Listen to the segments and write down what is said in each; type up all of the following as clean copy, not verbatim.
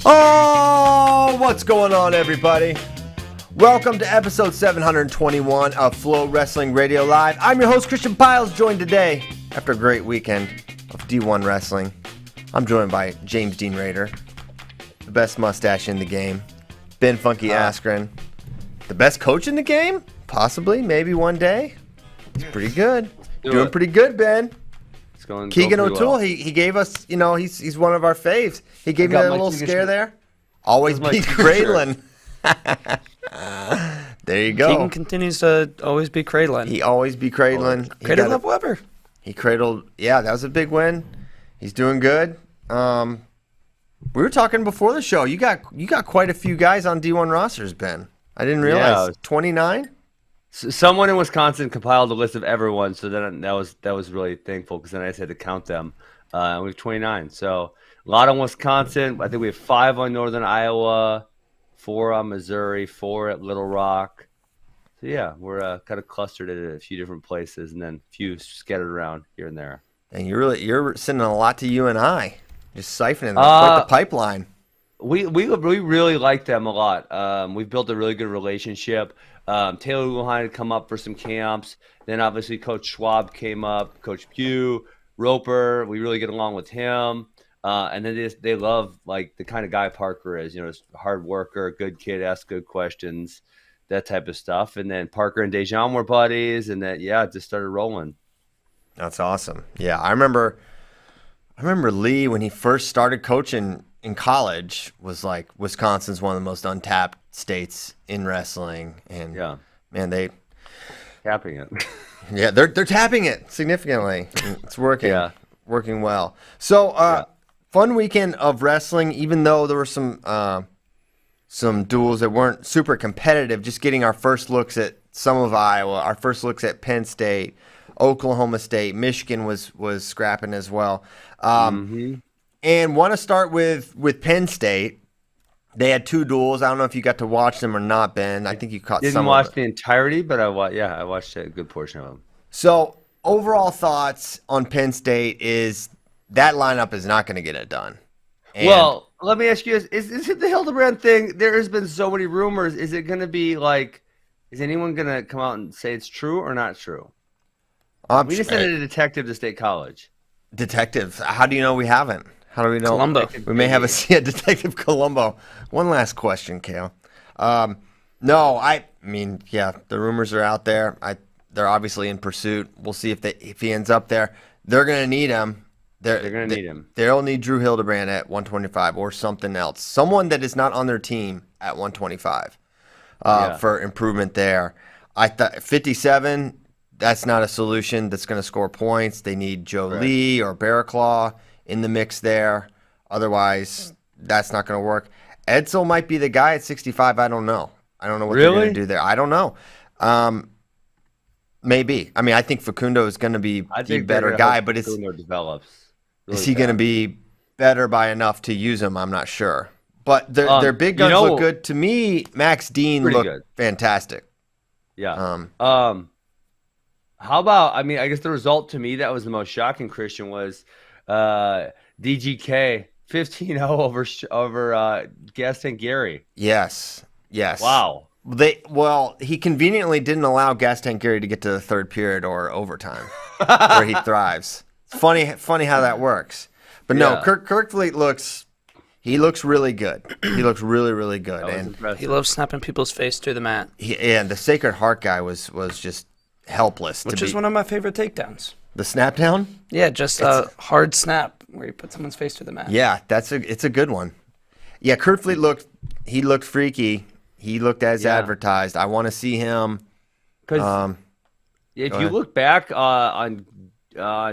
Oh, what's going on, everybody? Welcome to episode 721 of FloWrestling Radio Live. I'm your host, Christian Piles, joined today after a great weekend of D1 wrestling. I'm joined by James Dean Rader, the best mustache in the game, Ben Funky Askren, the best coach in the game? Possibly, maybe one day. He's pretty good. Doing pretty good, Ben. Keegan O'Toole, well. he gave us, he's one of our faves. He gave me a little scare there. Always beat Cradlin. There you go. Keegan continues to always be Cradlin. He always beat Cradlin. Cradled up Weber. He cradled, that was a big win. He's doing good. We were talking before the show. You got quite a few guys on D1 rosters, Ben. I didn't realize. 29? Someone in Wisconsin compiled a list of everyone, so then that was really thankful because then I just had to count them. We have 29, so a lot on Wisconsin. I think we have 5 on Northern Iowa, 4 on Missouri, 4 at Little Rock. So yeah, we're kind of clustered at a few different places, and then a few scattered around here and there. And you're sending a lot to UNI, just siphoning like the pipeline. We really like them a lot. We've built a really good relationship. Taylor Luhine had come up for some camps. Then obviously Coach Schwab came up, Coach Pugh, Roper. We really get along with him. And then they love like the kind of guy Parker is, just a hard worker, good kid, asks good questions, that type of stuff. And then Parker and Dejan were buddies, and that it just started rolling. That's awesome. Yeah, I remember Lee when he first started coaching in college was like Wisconsin's one of the most untapped states in wrestling, and man, they tapping it. Yeah, they're tapping it significantly. It's working, working well. So, fun weekend of wrestling. Even though there were some duels that weren't super competitive, just getting our first looks at some of Iowa, our first looks at Penn State, Oklahoma State, Michigan was scrapping as well. And want to start with Penn State. They had 2 duels. I don't know if you got to watch them or not, Ben. I think you caught some of it. Didn't watch the entirety, but I watched a good portion of them. So, overall thoughts on Penn State is that lineup is not going to get it done. And well, let me ask you this. Is it the Hildebrand thing? There has been so many rumors. Is it going to be like, is anyone going to come out and say it's true or not true? We just sent a detective to State College. Detective? How do you know we haven't? How do we know? Columbo. We may have Detective Columbo. One last question, Kale. No, I mean, the rumors are out there. They're obviously in pursuit. We'll see if he ends up there. They're going to need him. They're going to need him. They'll need Drew Hildebrand at 125 or something else. Someone that is not on their team at 125 for improvement there. I thought 57, that's not a solution that's going to score points. They need Joe Lee or Barraclaw in the mix there. Otherwise, that's not going to work. Edsel might be the guy at 65. I don't know. I don't know what they're going to do there. I don't know. Maybe. I mean, I think Facundo is going to be the better guy, but Facundo develops. Is he going to be better by enough to use him? I'm not sure. But their big guns look good. To me, Max Dean looked fantastic. Yeah. How about, I guess the result to me that was the most shocking, Christian, was DGK 15-0 over Gaston Gary. Yes. Wow. He conveniently didn't allow Gaston Gary to get to the third period or overtime, where he thrives. It's funny how that works. But no, Kirk Fleet looks really good. He looks really, really good, and he loves snapping people's face to the mat. And the Sacred Heart guy was just helpless. Which is one of my favorite takedowns. The snap down? Yeah, just a hard snap where you put someone's face to the mat. Yeah, it's a good one. Yeah, Kurt Fleet looked freaky. He looked as advertised. I want to see him. Because if you look back on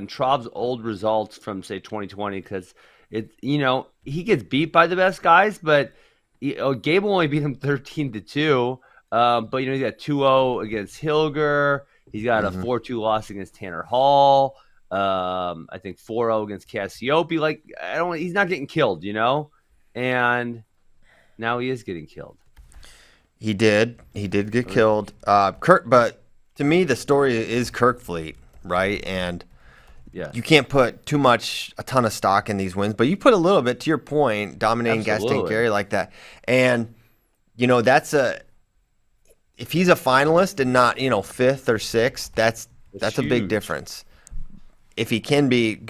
Traub's old results from say 2020, because he gets beat by the best guys, but Gable only beat him 13-2. But he's got 2-0 against Hilger. He's got a 4-2 loss against Tanner Hall. I think 4-0 against Cassiope. Like, he's not getting killed, and now he is getting killed. He did get killed. But to me, the story is Kirk Fleet. right? And yeah, you can't put a ton of stock in these wins, but you put a little bit, to your point, dominating Gaston Gary like that. And, if he's a finalist and not, fifth or sixth, that's a big difference. If he can be,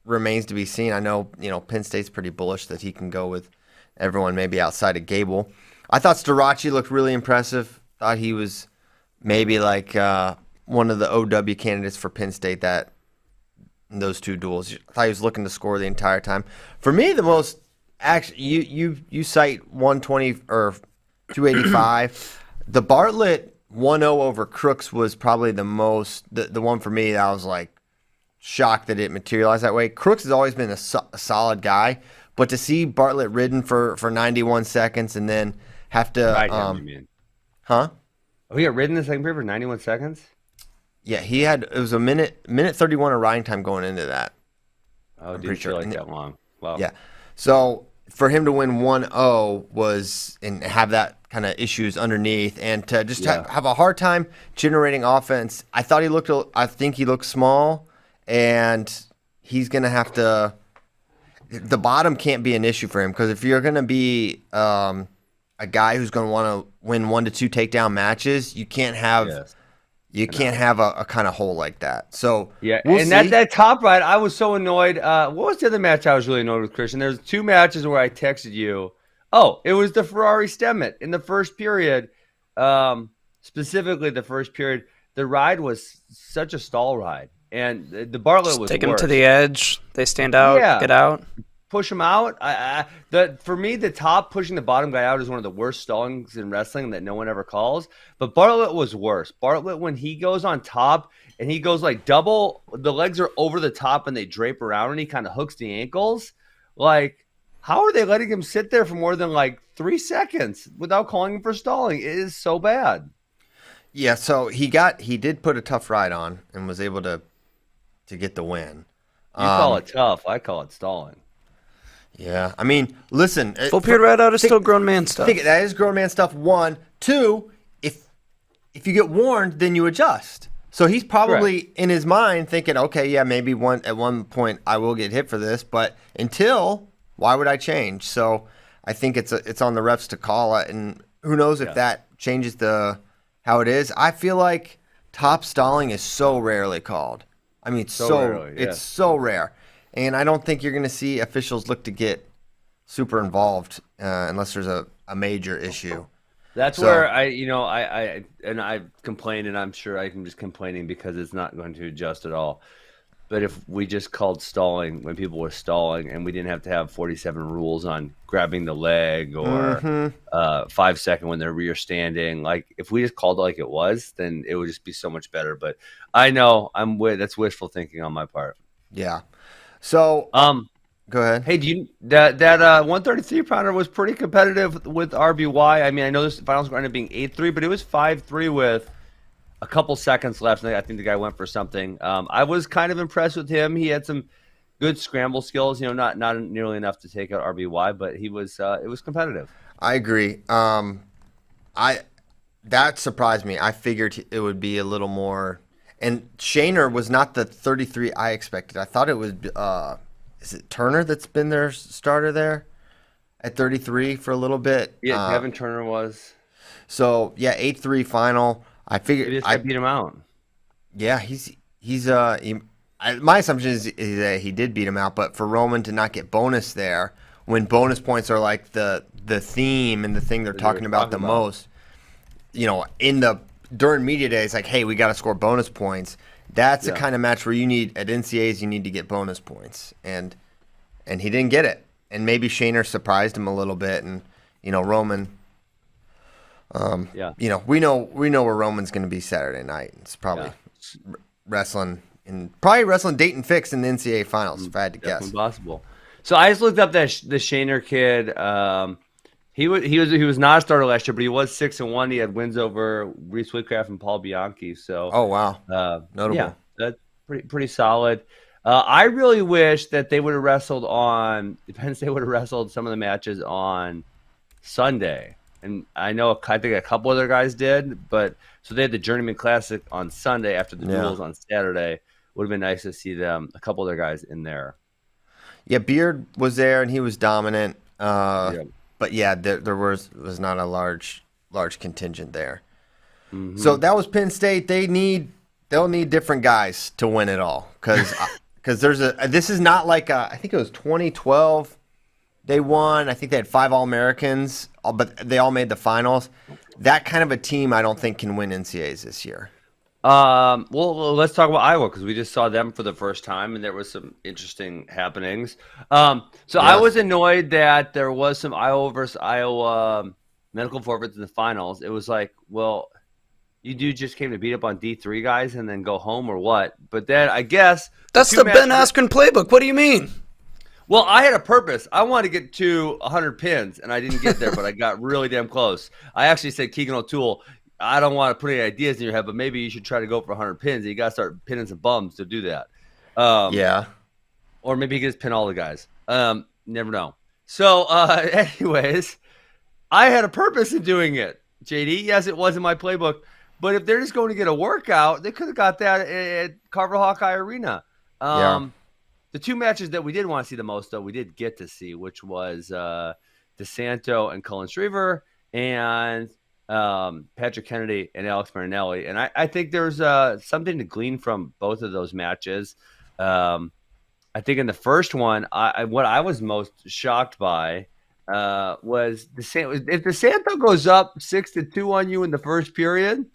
remains to be seen. I know, Penn State's pretty bullish that he can go with everyone maybe outside of Gable. I thought Storace looked really impressive. Thought he was maybe like one of the OW candidates for Penn State in those two duels. I thought he was looking to score the entire time. For me, the most actually, you cite 120 or 285. The Bartlett 1-0 over Crooks was probably the one for me that I was like shocked that it materialized that way. Crooks has always been a solid guy, but to see Bartlett ridden for 91 seconds and then have to huh? Oh, he got ridden in the second period for 91 seconds? Yeah, it was a minute 31 of riding time going into that. Oh, didn't feel like that long. Wow. Yeah. So for him to win 1-0 and have that kind of issues underneath and to just have a hard time generating offense. I think he looked small, and he's going to have to – the bottom can't be an issue for him, because if you're going to be a guy who's going to want to win 1 to 2 takedown matches, you can't have a kind of hole like that. So we'll see. That top ride, I was so annoyed. What was the other match I was really annoyed with, Christian? There's 2 matches where I texted you. Oh, it was the Ferrari Stemmet in the first period. Specifically the first period, the ride was such a stall ride. And the Bartlett was take them to the edge. They stand out, get out. Push them out. For me, the top pushing the bottom guy out is one of the worst stallings in wrestling that no one ever calls. But Bartlett was worse. Bartlett, when he goes on top and he goes like double, the legs are over the top and they drape around and he kind of hooks the ankles. Like, how are they letting him sit there for more than like 3 seconds without calling him for stalling? It is so bad. Yeah, so he did put a tough ride on and was able to get the win. You call it tough. I call it stalling. Yeah, I mean, listen. Full period ride out is still grown man stuff. That is grown man stuff, 1. 2, if you get warned, then you adjust. So he's probably in his mind thinking, okay, yeah, maybe at one point I will get hit for this, but until, why would I change? So I think it's on the refs to call it, and who knows if that changes how it is. I feel like top stalling is so rarely called. I mean, it's so rare. And I don't think you're going to see officials look to get super involved unless there's a major issue. That's where I complained, and I'm sure I'm just complaining because it's not going to adjust at all. But if we just called stalling when people were stalling, and we didn't have to have 47 rules on grabbing the leg or 5 second when they're rear standing, like if we just called it like it was, then it would just be so much better. But I know that's wishful thinking on my part. Yeah. So, go ahead. Hey, that 133 pounder was pretty competitive with RBY. I mean, I know this finals going to end up being 8-3, but it was 5-3 with a couple seconds left. And I think the guy went for something. I was kind of impressed with him. He had some good scramble skills. Not nearly enough to take out RBY, but he was. It was competitive. I agree. That surprised me. I figured it would be a little more. And Shaner was not the 33 I expected. I thought it was, is it Turner that's been their starter there at 33 for a little bit? Yeah, Kevin Turner was. So, 8-3 final. I figured I beat him out. Yeah, my assumption is that he did beat him out, but for Roman to not get bonus there, when bonus points are like the theme and the thing they're talking about the most, during media day, it's like, hey, we got to score bonus points. That's the kind of match where at NCAAs, you need to get bonus points. And he didn't get it. And maybe Shaner surprised him a little bit. And, Roman, we know where Roman's going to be Saturday night. It's probably wrestling Dayton Fix in the NCAA finals, if I had to guess. Possible. So I just looked up the Shaner kid. He was not a starter last year, but he was 6-1. He had wins over Reese Whitcraft and Paul Bianchi. So notable. Yeah, that's pretty solid. I really wish that they would have wrestled Penn State would have wrestled some of the matches on Sunday. And I think a couple other guys did, but so they had the Journeymen Classic on Sunday after the duels on Saturday. would have been nice to see them, a couple of their guys in there. Yeah, Beard was there and he was dominant. Yeah. But yeah, there was not a large contingent there. Mm-hmm. So that was Penn State. They'll need different guys to win it all because this is not like I think it was 2012 they won. I think they had 5 All-Americans, but they all made the finals. That kind of a team I don't think can win NCAAs this year. Well, let's talk about Iowa because we just saw them for the first time, and there was some interesting happenings. I was annoyed that there was some Iowa versus Iowa medical forfeits in the finals. It was like, well, you just came to beat up on D3 guys and then go home or what? But then I guess that's the Ben Askren playbook. What do you mean? Well, I had a purpose. I wanted to get to 100 pins, and I didn't get there, but I got really damn close. I actually said, Keegan O'Toole, I don't want to put any ideas in your head, but maybe you should try to go for 100 pins. You got to start pinning some bums to do that. Yeah. Or maybe he can just pin all the guys. Never know. So, anyways, I had a purpose in doing it, JD. Yes, it was in my playbook. But if they're just going to get a workout, they could have got that at Carver Hawkeye Arena. The 2 matches that we did want to see the most, though, we did get to see, which was DeSanto and Cullen Shriver and Patrick Kennedy and Alex Marinelli. And I think there's something to glean from both of those matches. I think in the first one, what I was most shocked by was if DeSanto goes up 6-2 on you in the first period,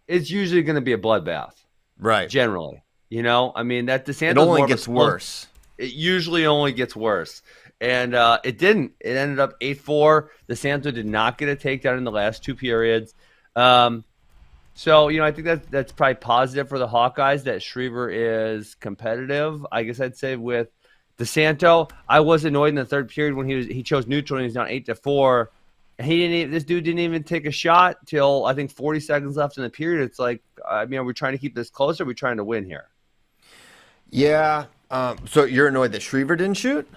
it's usually going to be a bloodbath. Right. Generally. You know, I mean, that DeSanto. It only gets worse. It usually only gets worse. And it didn't. It ended up 8-4. DeSanto did not get a takedown in the last 2 periods. So, I think that's probably positive for the Hawkeyes that Shriver is competitive. I guess I'd say with DeSanto, I was annoyed in the third period when he chose neutral and he's down 8-4. And this dude didn't even take a shot till I think 40 seconds left in the period. It's like, are we trying to keep this close or are we trying to win here? Yeah. So you're annoyed that Shriver didn't shoot?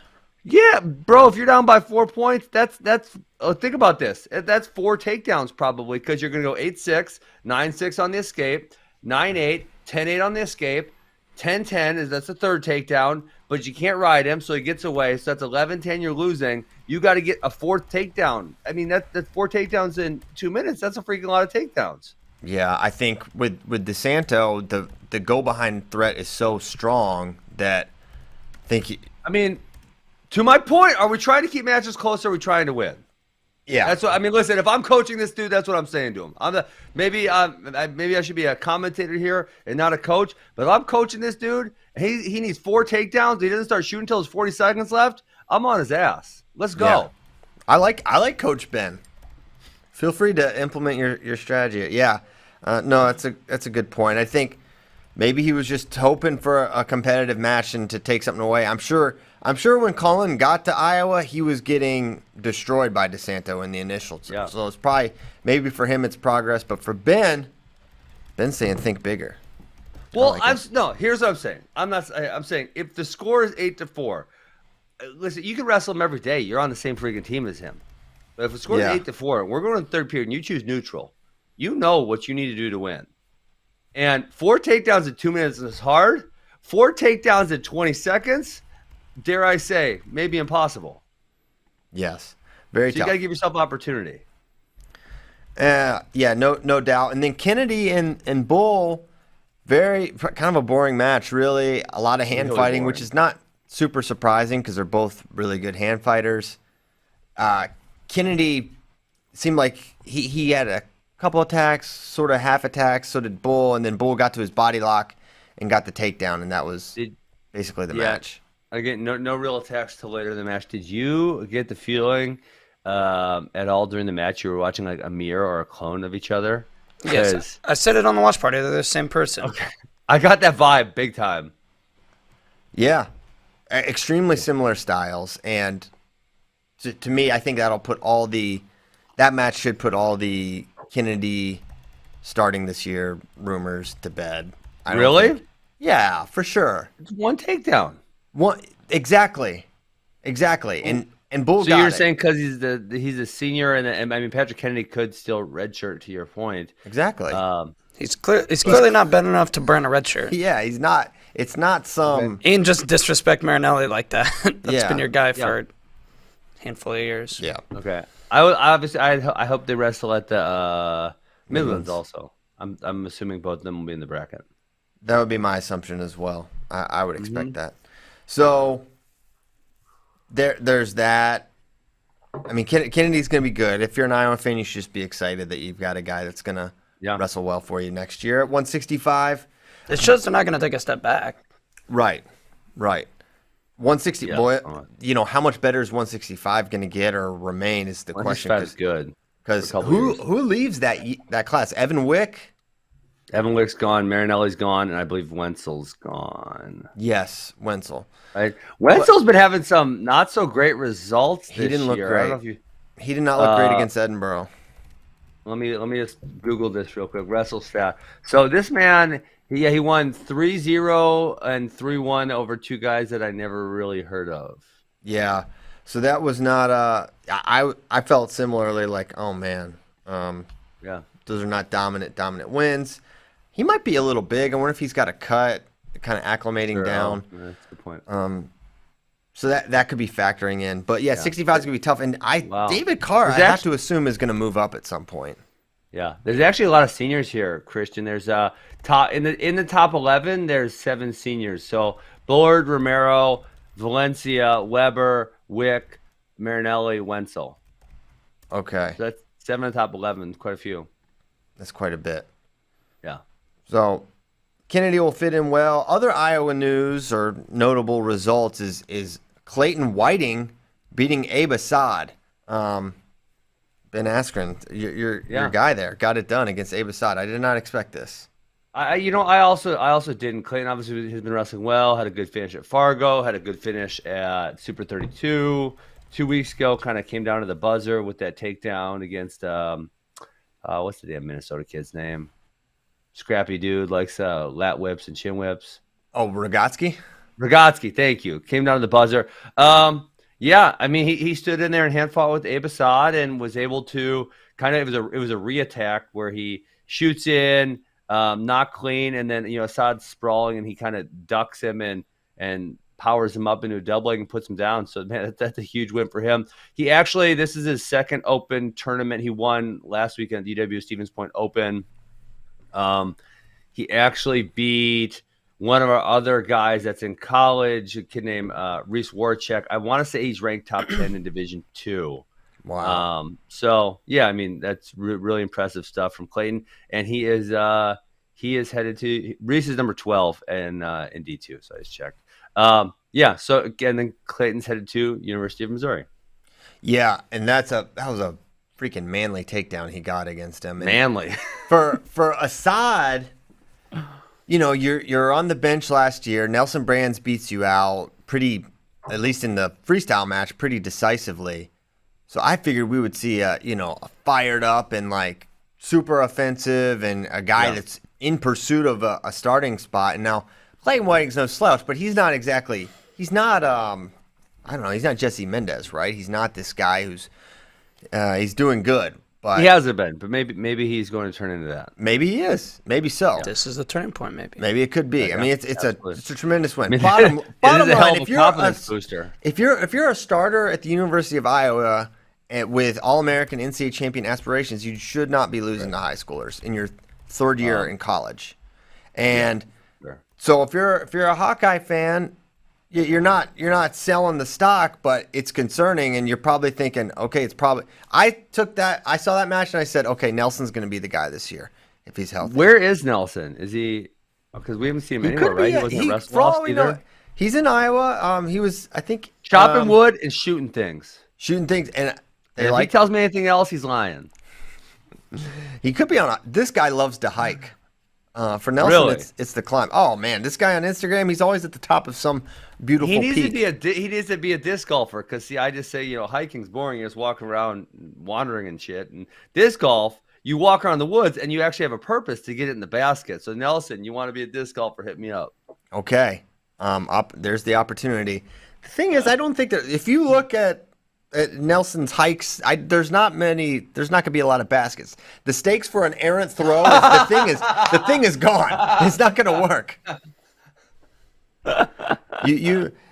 Yeah, bro. If you're down by 4 points, that's. Think about this. That's 4 takedowns probably because you're going to go 8-6, 9-6 on the escape, 9-8, 10-8 on the escape, 10-10 that's the third takedown, but you can't ride him, so he gets away. So that's 11-10. You're losing. You got to get a 4th takedown. I mean, that's 4 takedowns in 2 minutes. That's a freaking lot of takedowns. Yeah, I think with DeSanto, the go behind threat is so strong that I mean, to my point, are we trying to keep matches close or are we trying to win? Yeah. That's what I mean. Listen, if I'm coaching this dude, that's what I'm saying to him. Maybe I should be a commentator here and not a coach. But if I'm coaching this dude, he needs 4 takedowns. He doesn't start shooting until there's 40 seconds left. I'm on his ass. Let's go. Yeah. I like Coach Ben. Feel free to implement your strategy. Yeah. No, that's a good point. I think maybe he was just hoping for a competitive match and to take something away. I'm sure when Cullen got to Iowa, he was getting destroyed by DeSanto in the initial. Yeah. So it's probably maybe for him it's progress, but for Ben's saying think bigger. Well, here's what I'm saying. I'm saying if the score is 8-4, listen, you can wrestle him every day. You're on the same freaking team as him. But if the score is 8-4, and we're going to the third period and you choose neutral, you know what you need to do to win. And 4 takedowns in 2 minutes is hard. 4 takedowns in 20 seconds, dare I say, maybe impossible. Yes. Very tough. You got to give yourself opportunity. Yeah, no doubt. And then Kennedy and Bull, very kind of a boring match, really. A lot of hand fighting, boring. Which is not super surprising because they're both really good hand fighters. Kennedy seemed like he had a couple attacks, sort of half attacks. So did Bull, and then Bull got to his body lock and got the takedown, and that was basically the match. Again, no real attacks till later in the match. Did you get the feeling at all during the match you were watching like a mirror or a clone of each other? Yes, I said it on the watch party. They're the same person. Okay, I got that vibe big time. Yeah, extremely similar styles, and to me, I think that'll put that match should put all the Kennedy starting this year rumors to bed. Really? Yeah, for sure. It's 1 takedown. Exactly, and Bull. So got you're it. saying because he's a senior, and I mean Patrick Kennedy could still redshirt to your point. Exactly. He's clearly not bad enough to burn a red shirt. Yeah, he's not. It's not some. And just disrespect Marinelli like that. That's Yeah. been your guy for a handful of years. Yeah. Okay. I hope they wrestle at the Midlands also. I'm assuming both of them will be in the bracket. That would be my assumption as well. I would expect that. So there's that. I mean, Kennedy's going to be good. If you're an Iowa fan, you should just be excited that you've got a guy that's going to wrestle well for you next year at 165. It shows they're not going to take a step back. Right. 160. Yeah. Boy, how much better is 165 going to get or remain is the question. 165 is good. Because who leaves that class? Evan Wick? Evan Wick's gone, Marinelli's gone, and I believe Wenzel's gone. Yes, Wenzel. Right? Wenzel's been having some not so great results this year. He didn't look I great. don't know if He did not look great against Edinburgh. Let me just Google this real quick. Wrestle stat. So this man, he won 3-0 and 3-1 over two guys that I never really heard of. Yeah. So that was not I felt similarly like, oh man. Those are not dominant wins. He might be a little big. I wonder if he's got a cut, kind of acclimating down. That's a good point. So that could be factoring in. But 65 is going to be tough. And David Carr, I have to assume, is going to move up at some point. Yeah. There's actually a lot of seniors here, Christian. There's top in the top 11, there's 7 seniors. So Bullard, Romero, Valencia, Weber, Wick, Marinelli, Wenzel. Okay. So that's 7 in the top 11, quite a few. That's quite a bit. Yeah. So Kennedy will fit in well. Other Iowa news or notable results is Clayton Whiting beating Abe Assad. Ben Askren, your guy there, got it done against Abe Assad. I did not expect this. I also didn't. Clayton obviously has been wrestling well. Had a good finish at Fargo. Had a good finish at Super 32 2 weeks ago. Kind of came down to the buzzer with that takedown against what's the damn Minnesota kid's name? Scrappy dude, likes lat whips and chin whips. Oh, Rogotsky? Rogotsky, thank you. Came down to the buzzer. I mean he stood in there and hand fought with Abe Assad and was able to it was a re-attack where he shoots in, not clean, and then Assad's sprawling and he kind of ducks him and powers him up into a double leg and puts him down. So man, that's a huge win for him. This is his second open tournament. He won last weekend at DW Stevens Point Open. He actually beat one of our other guys that's in college, a kid named Reese Warchek. I want to say he's ranked top 10 in Division II. Wow. I mean, that's really impressive stuff from Clayton. And he is headed to Reese is number 12 in D2. So I just checked. So again, then Clayton's headed to University of Missouri. Yeah, and that was a freaking manly takedown he got against him. And manly. for Assad, you're on the bench last year. Nelson Brands beats you out pretty, at least in the freestyle match, pretty decisively. So I figured we would see a fired up and like super offensive and a guy that's in pursuit of a starting spot. And now Clayton Whiting's no slouch, but he's not he's not Jesse Mendez, right? He's not this guy who's he's doing good. But he hasn't been, but maybe he's going to turn into that. Maybe he is. Maybe so. This is the turning point, maybe. Maybe it could be. I mean, it's a tremendous win. I mean, Bottom line, if you're a starter at the University of Iowa with All-American NCAA champion aspirations, you should not be losing to high schoolers in your third year in college. And so if you're a Hawkeye fan, you're not selling the stock, but it's concerning, and you're probably thinking, okay, it's probably. I saw that match and I said, okay, Nelson's going to be the guy this year if he's healthy. Where is Nelson? Is he? Because we haven't seen him anywhere, right? He wasn't at WrestleMania either. He's in Iowa. He was, I think, chopping wood and shooting things. And if he tells me anything else, he's lying. He could be on. This guy loves to hike. For Nelson, really? it's the climb. Oh man, this guy on Instagram, he's always at the top of some beautiful peak. He needs to be a disc golfer because I just say hiking's boring. You're just walking around, wandering and shit. And disc golf, you walk around the woods and you actually have a purpose to get it in the basket. So Nelson, you want to be a disc golfer? Hit me up. Okay, there's the opportunity. The thing is, I don't think that if you look at Nelson's hikes. There's not going to be a lot of baskets. The stakes for an errant throw. The thing is gone. It's not going to work.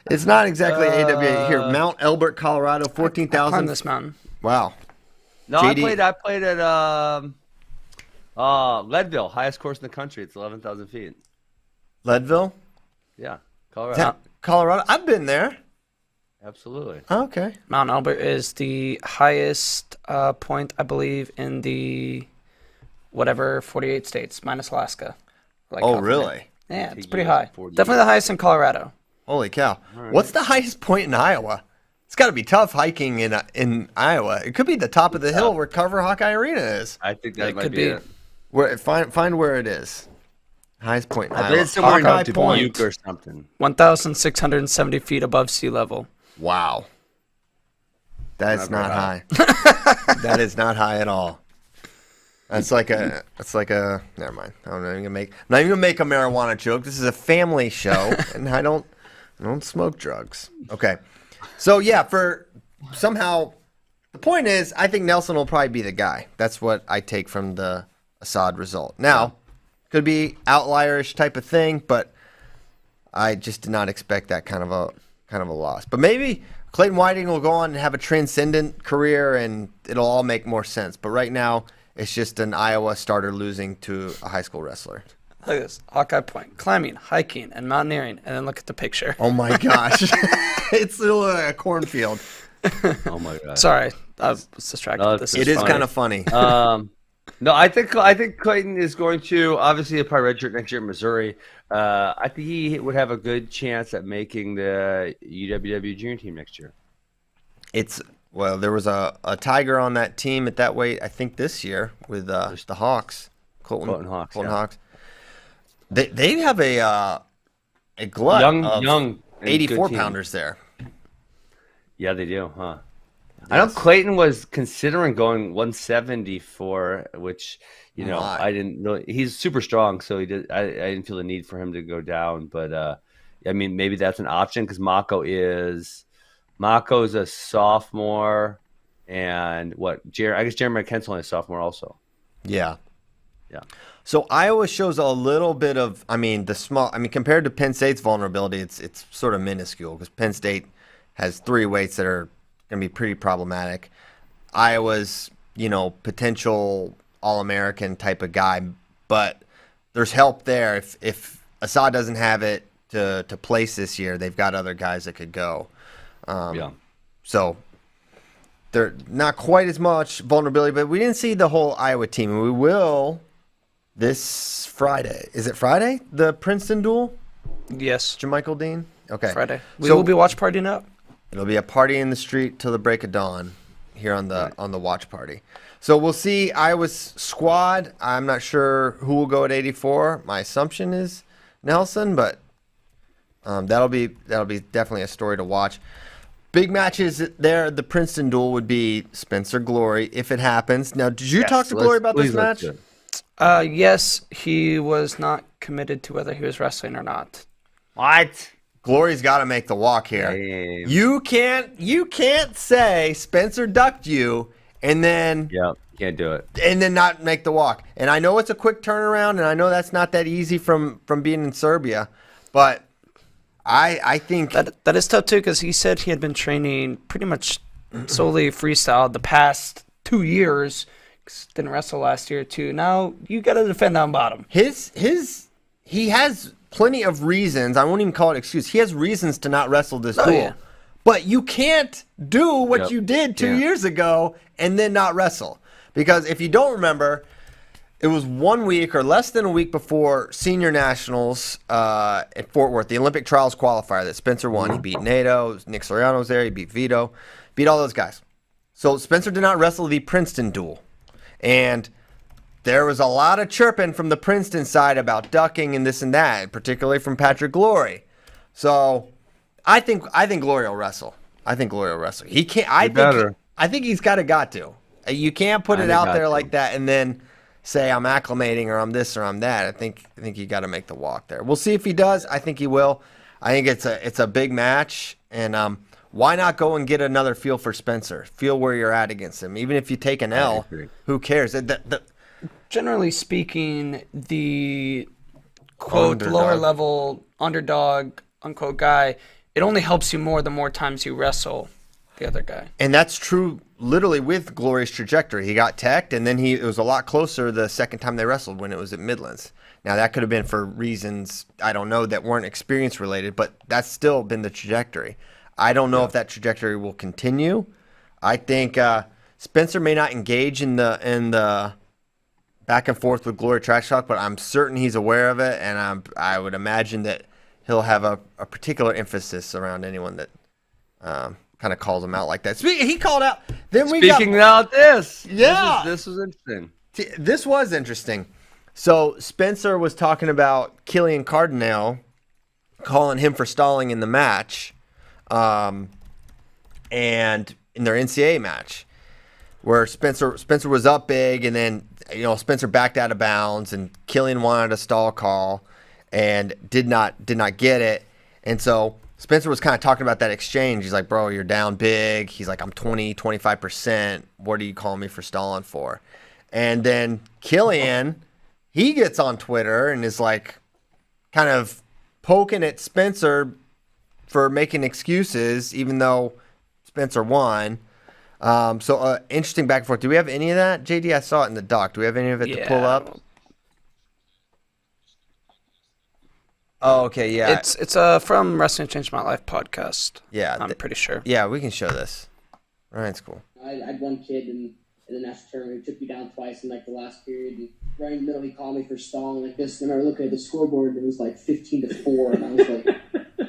It's not exactly AWA here. Mount Elbert, Colorado, 14,000. On this mountain. Wow. No, JD. I played at Leadville, highest course in the country. It's 11,000 feet. Leadville? Yeah, Colorado. Colorado? I've been there. Absolutely. Okay. Mount Albert is the highest point, I believe, in the 48 states minus Alaska. Really? Yeah, it's pretty high. Definitely the highest in Colorado. Holy cow! Right. What's the highest point in Iowa? It's got to be tough hiking in Iowa. It could be the top of the hill where Carver Hawkeye Arena is. I think that might be it. Find where it is. Highest point in Iowa. I bet it's somewhere in Dubuque or something. 1,670 feet above sea level. Wow. That's not high. That is not high at all. That's like a never mind. I'm not even gonna make a marijuana joke. This is a family show and I don't smoke drugs. Okay. So yeah, the point is I think Nelson will probably be the guy. That's what I take from the Assad result. Now, could be outlierish type of thing, but I just did not expect that kind of a loss. But maybe Clayton Whiting will go on and have a transcendent career, and it'll all make more sense. But right now, it's just an Iowa starter losing to a high school wrestler. Look at this. Hawkeye Point. Climbing, hiking, and mountaineering. And then look at the picture. Oh, my gosh. It's still a cornfield. Oh, my God. Sorry. I was distracted. No, this it is kind of funny. No, I think Clayton is going to obviously probably redshirt next year in Missouri. I think he would have a good chance at making the UWW junior team next year. There was a Tiger on that team at that weight, I think this year with the Hawks, Colton Hawks. They have a glut of young 84 pounders there. Yeah, they do, huh? Yes. I know Clayton was considering going 174, which I didn't know. He's super strong, so I didn't feel the need for him to go down. But I mean, maybe that's an option because Mako's a sophomore, and I guess Jeremy McKent's only a sophomore also. Yeah. So Iowa shows a little bit of, compared to Penn State's vulnerability, it's sort of minuscule because Penn State has three weights that are going to be pretty problematic. Iowa's, potential All-American type of guy, but there's help there. If Assad doesn't have it to place this year, they've got other guys that could go. So they're not quite as much vulnerability, but we didn't see the whole Iowa team, and we will this Friday. Is it Friday? The Princeton Duel? Yes. Jermichael Dean? Okay. Friday. We will be watch partying up. It'll be a party in the street till the break of dawn here on the watch party. So we'll see Iowa's squad. I'm not sure who will go at 84. My assumption is Nelson, but that'll be definitely a story to watch. Big matches there. The Princeton Duel would be Spencer Glory if it happens. Now, did you talk to Glory about this match? Yes, he was not committed to whether he was wrestling or not. What? Glory's got to make the walk here. Damn. You can't say Spencer ducked you and then can't do it and then not make the walk. And I know it's a quick turnaround, and I know that's not that easy from being in Serbia, but I think that is tough too because he said he had been training pretty much solely freestyle the past 2 years. Didn't wrestle last year too. Now you got to defend on bottom. He has plenty of reasons. I won't even call it excuse. He has reasons to not wrestle this duel. Yeah. But you can't do what you did 2 years ago and then not wrestle. Because if you don't remember, it was 1 week or less than a week before senior nationals at Fort Worth, the Olympic trials qualifier that Spencer won. He beat Nato, Nick Soriano was there, he beat Vito, beat all those guys. So Spencer did not wrestle the Princeton Duel. And there was a lot of chirping from the Princeton side about ducking and this and that, particularly from Patrick Glory. So I think Glory will wrestle. He can't. I think he's got to. You can't put it out there like that and then say I'm acclimating or I'm this or I'm that. I think you got to make the walk there. We'll see if he does. I think he will. I think it's a big match, and why not go and get another feel for Spencer? Feel where you're at against him. Even if you take an L, who cares? Generally speaking, the quote lower level underdog unquote guy, it only helps you more the more times you wrestle the other guy. And that's true literally with Glory's trajectory. He got teched, and then it was a lot closer the second time they wrestled when it was at Midlands. Now, that could have been for reasons, I don't know, that weren't experience related, but that's still been the trajectory. I don't know if that trajectory will continue. I think Spencer may not engage in the back and forth with Glory trash talk, but I'm certain he's aware of it, and I would imagine that he'll have a particular emphasis around anyone that kind of calls him out like that. He called out. Speaking out this. Yeah. This was interesting. This was interesting. So Spencer was talking about Killian Cardinale, calling him for stalling in the match, and in their NCAA match, where Spencer was up big, and then Spencer backed out of bounds, and Killian wanted a stall call, and did not get it, and so Spencer was kind of talking about that exchange. He's like, bro, you're down big. He's like, I'm 25%. What are you calling me for stalling for? And then Killian, he gets on Twitter and is like kind of poking at Spencer for making excuses, even though Spencer won. So interesting back and forth. Do we have any of that? JD, I saw it in the doc. Do we have any of it to pull up? Oh, okay, yeah. It's from Wrestling Changed My Life podcast. Yeah. I'm pretty sure. Yeah, we can show this. Ryan's cool. I had one kid in the national tournament who took me down twice in like the last period, and right in the middle he called me for stalling like this, and I remember looking at the scoreboard and it was like 15-4, and I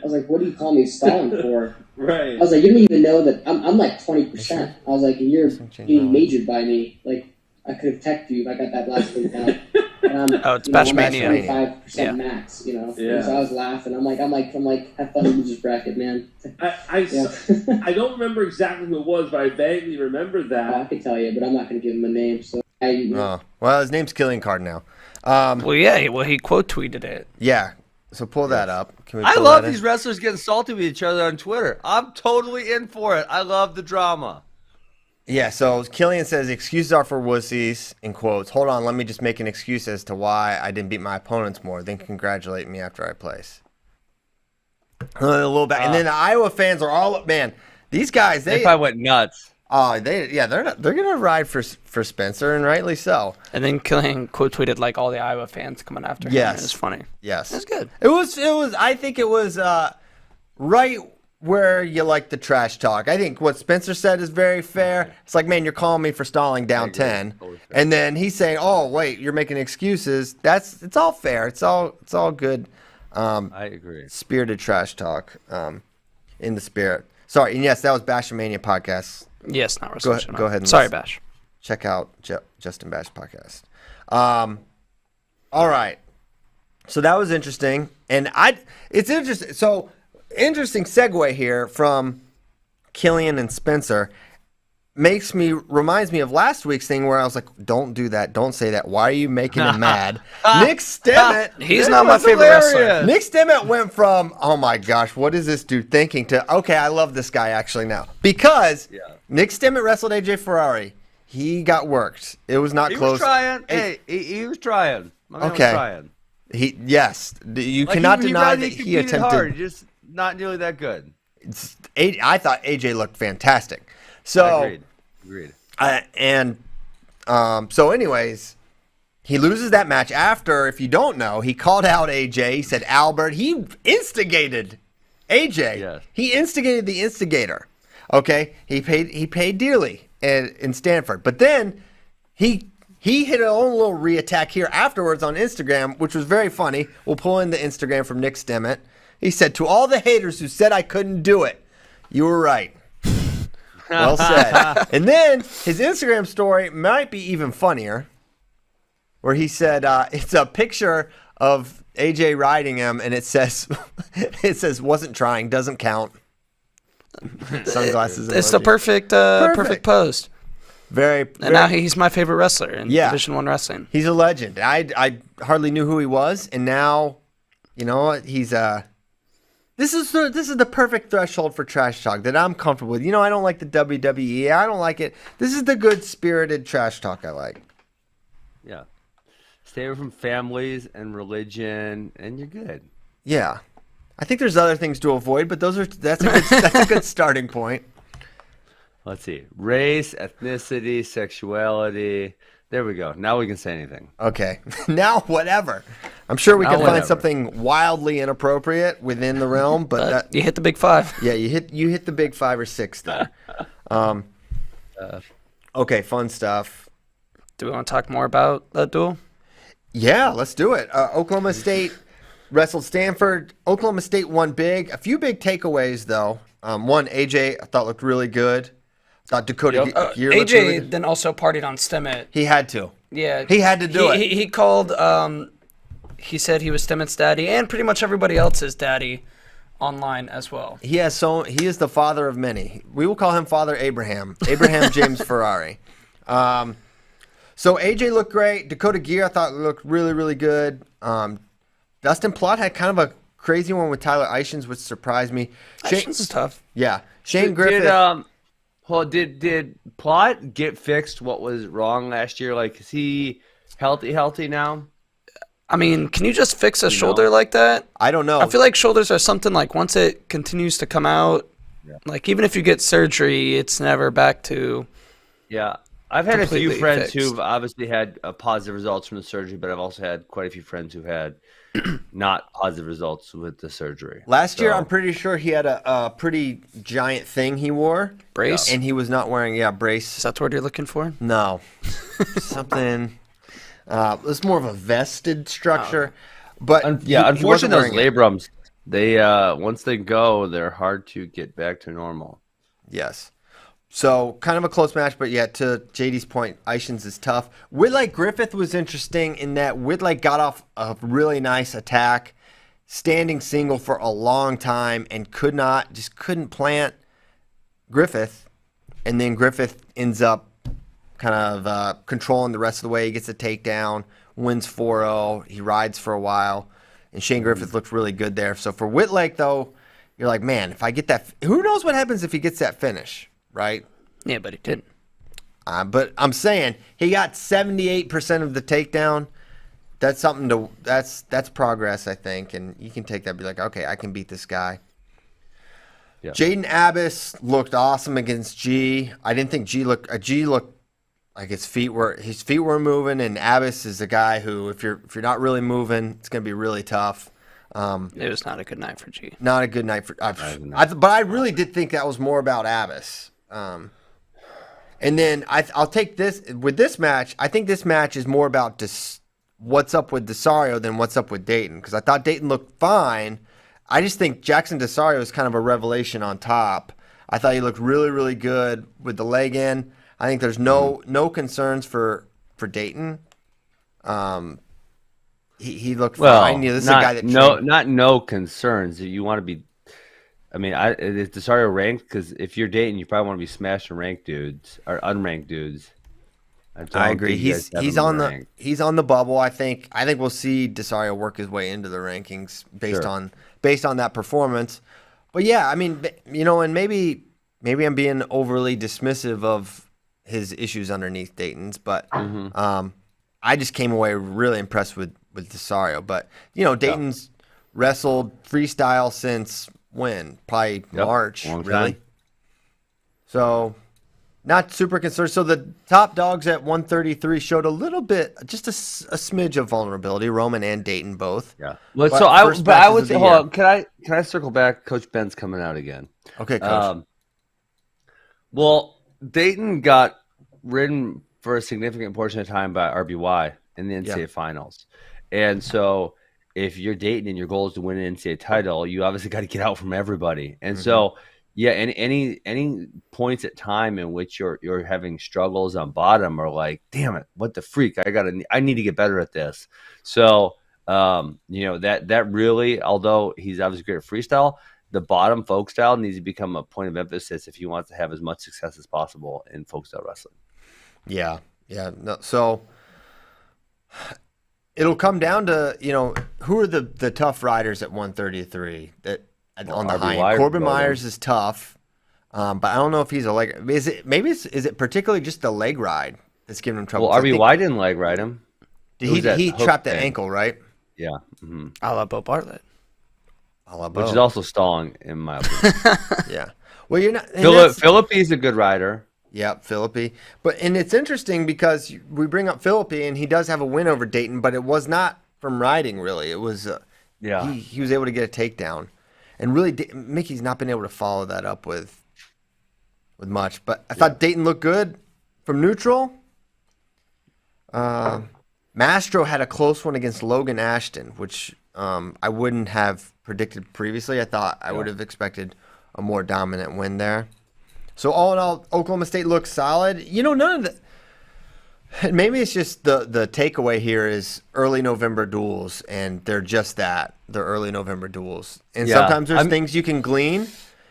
was like, what do you call me stalling for? Right. I was like, you don't even know that I'm like 20%. I was like, and you're being majored by me. Like, I could have teched you if I got that last thing down. It's Bashmania. 25% max, Yeah. So I was laughing. I'm like, have fun in losers bracket, man. I don't remember exactly who it was, but I vaguely remember that. I could tell you, but I'm not going to give him a name. So well, his name's Killian Cardinale. He quote tweeted it. Yeah. So pull that up. I love these wrestlers getting salty with each other on Twitter. I'm totally in for it. I love the drama. Yeah, so Killian says, excuses are for wussies, in quotes. Hold on, let me just make an excuse as to why I didn't beat my opponents more, then congratulate me after I place. A little back. And then the Iowa fans are all, man, these guys, they probably went nuts. Oh, they're gonna ride for Spencer, and rightly so. And then Killian quote tweeted like all the Iowa fans coming after him. Yes, it was funny. Yes, it was good. It was. I think it was right where you like the trash talk. I think what Spencer said is very fair. It's like, man, you're calling me for stalling down 10, and then he's saying, oh wait, you're making excuses. It's all fair. It's all good. I agree. Spirited trash talk. In the spirit. Sorry, and yes, that was Bashmania podcast. Yes, not Wrestling. Go ahead. And sorry, Bash. Check out Justin Bash podcast. All right. So that was interesting, and it's interesting. So interesting segue here from Killian and Spencer. Reminds me of last week's thing where I was like, don't do that, don't say that. Why are you making him mad? Nick Stemmet. He's not my favorite wrestler. Nick Stemmet went from, oh my gosh, what is this dude thinking, to, okay, I love this guy actually now. Because Nick Stemmet wrestled AJ Ferrari. He got worked. It was not close. He was trying. He was trying. My man was trying. You cannot deny that he attempted. Hard, just not nearly that good. I thought AJ looked fantastic. So, Agreed. So anyways, he loses that match after, if you don't know, he called out AJ. He said Albert. He instigated AJ. Yes. He instigated the instigator. Okay, he paid dearly in Stanford. But then he hit a own little reattack here afterwards on Instagram, which was very funny. We'll pull in the Instagram from Nick Stemmet. He said, to all the haters who said I couldn't do it, you were right. Well said. And then his Instagram story might be even funnier, where he said it's a picture of AJ riding him, and it says wasn't trying, doesn't count. Sunglasses. It's the perfect post. Very. And now he's my favorite wrestler in Division I wrestling. He's a legend. I hardly knew who he was, and now, you know what? He's This is the perfect threshold for trash talk that I'm comfortable with. I don't like the WWE. I don't like it. This is the good spirited trash talk I like. Yeah. Stay away from families and religion, and you're good. Yeah. I think there's other things to avoid, but that's a good starting point. Let's see. Race, ethnicity, sexuality. There we go. Now we can say anything. Okay. Now whatever. I'm sure we can find something wildly inappropriate within the realm, but you hit the big 5. Yeah, you hit the big 5 or 6 there. Okay, fun stuff. Do we want to talk more about that duel? Yeah, let's do it. Oklahoma State wrestled Stanford. Oklahoma State won big. A few big takeaways though. One, AJ I thought looked really good. Thought Dakota Gear looked really good. Then also partied on Stimmet. He had to. Yeah, he had to do it. He called. He said he was Stimmet's daddy and pretty much everybody else's daddy online as well. He is the father of many. We will call him Father Abraham James Ferrari. So AJ looked great. Dakota Gear I thought looked really, really good. Dustin Plott had kind of a crazy one with Tyler Ishins, which surprised me. Ishins is tough. Yeah. Shane Griffith. Did Plott get fixed what was wrong last year? Like, is he healthy now? I mean, can you just fix a shoulder like that? I don't know. I feel like shoulders are something like once it continues to come out, like even if you get surgery, it's never back to. Yeah. I've had a few friends fixed. who've obviously had positive results from the surgery, but I've also had quite a few friends who had not positive results with the surgery. Last year, I'm pretty sure he had a pretty giant thing he wore. Brace? And he was not wearing, brace. Is that the word you're looking for? No. Something. It's more of a vested structure. But unfortunately, those labrums, they once they go, they're hard to get back to normal. Yes. So kind of a close match, but to JD's point, Ishins is tough. Whitlight Griffith was interesting in that Whitlight got off a really nice attack, standing single for a long time, and couldn't plant Griffith. And then Griffith ends up kind of controlling the rest of the way. He gets a takedown, wins 4-0. He rides for a while. And Shane Griffith looked really good there. So for Whitlight, though, you're like, man, if I get that, who knows what happens if he gets that finish? Right? Yeah, but he didn't. But I'm saying he got 78% of the takedown. That's something that's progress, I think, and you can take that and be like, okay, I can beat this guy. Yeah. Jaden Abbas looked awesome against G. I didn't think G looked like his feet were moving, and Abbas is a guy who if you're not really moving, it's gonna be really tough. It was not a good night for G. Not a good night for. But I really did think that was more about Abbas. And then I'll take this with this match. I think this match is more about what's up with Desario than what's up with Dayton, because I thought Dayton looked fine. I just think Jackson Desario is kind of a revelation on top. I thought he looked really, really good with the leg in. I think there's no concerns for Dayton. He looked fine. This is a guy that no concerns. You want to be. I mean, is Desario ranked? Because if you're Dayton, you probably want to be smashing ranked dudes or unranked dudes. I agree. He's on the bubble. I think we'll see Desario work his way into the rankings based on that performance. But yeah, I mean, and maybe I'm being overly dismissive of his issues underneath Dayton's, but I just came away really impressed with Desario. But Dayton's wrestled freestyle since when? Probably March, really. So not super concerned. So the top dogs at 133 showed a little bit, just a smidge of vulnerability. Roman and Dayton both. Yeah. Well, so I would say, hold on. Can I circle back? Coach Ben's coming out again. Okay, Coach. Well, Dayton got ridden for a significant portion of time by RBY in the NCAA finals, and so if you're Dayton and your goal is to win an NCAA title, you obviously got to get out from everybody. And so, and any points at time in which you're having struggles on bottom are like, damn it, what the freak? I need to get better at this. So, that really, although he's obviously great at freestyle, the bottom folk style needs to become a point of emphasis if he wants to have as much success as possible in folk style wrestling. Yeah. No, so it'll come down to, who are the tough riders at 133 that on the high Wire end. Corbin would go Myers then. is tough, but I don't know if he's a leg. Is it particularly just the leg ride that's giving him trouble? Well, 'Cause I think- RBY didn't leg ride him. he hook trapped the thing. ankle, right? Yeah. A la Bo Bartlett. A la Which Bo. is also stalling in my opinion. Yeah. Well, you're not. and that's- Philippe's a good rider. Yep, Philippi. And it's interesting because we bring up Philippi, and he does have a win over Dayton, but it was not from riding, really. It was he was able to get a takedown, and really Mickey's not been able to follow that up with much. But I thought Dayton looked good from neutral. Mastro had a close one against Logan Ashton, which I wouldn't have predicted previously. I thought I would have expected a more dominant win there. So all in all, Oklahoma State looks solid. None of the. Maybe it's just the takeaway here is early November duels, and they're just that. They're early November duels, and sometimes there's things you can glean,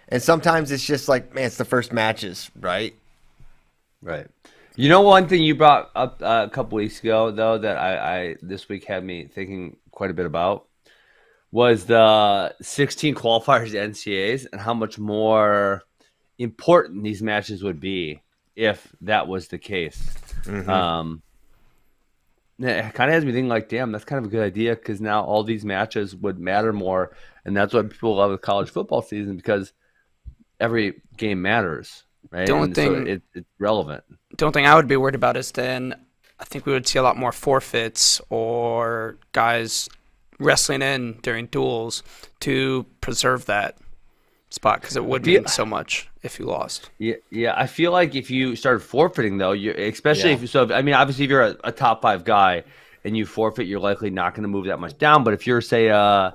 and sometimes it's just like, man, it's the first matches, right? Right. One thing you brought up a couple weeks ago, though, that I this week had me thinking quite a bit about was the 16 qualifiers NCAAs and how much more important these matches would be if that was the case. It kind of has me thinking like, damn, that's kind of a good idea because now all these matches would matter more, and that's what people love with college football season because every game matters, right? The only And thing- so it's relevant. The only thing I would be worried about is then I think we would see a lot more forfeits or guys wrestling in during duels to preserve that spot because it would mean so much if you lost. Yeah. I feel like if you started forfeiting, though, especially if obviously if you're a top 5 guy and you forfeit, you're likely not going to move that much down. But if you're, say, a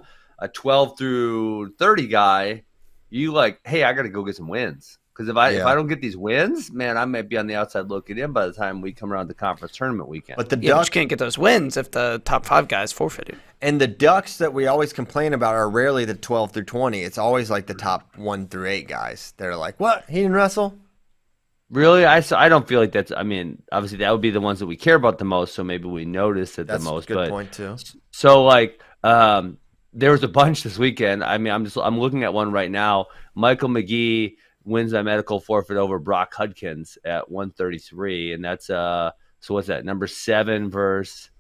12 through 30 guy, you like, hey, I got to go get some wins. Because if I don't get these wins, man, I might be on the outside looking in by the time we come around the conference tournament weekend. But the But you Ducks can't get those wins if the top 5 guys forfeited. and the Ducks that we always complain about are rarely the 12 through 20. It's always like the top 1 through 8 guys. They're like, what? He didn't wrestle? Really? I don't feel like that's – I mean, obviously that would be the ones that we care about the most, so maybe we notice it That's the most. a good point, too. So, like, there was a bunch this weekend. I mean, I'm looking at one right now. Michael McGee wins by medical forfeit over Brock Hudkins at 133, and that's so what's that? Number 7 versus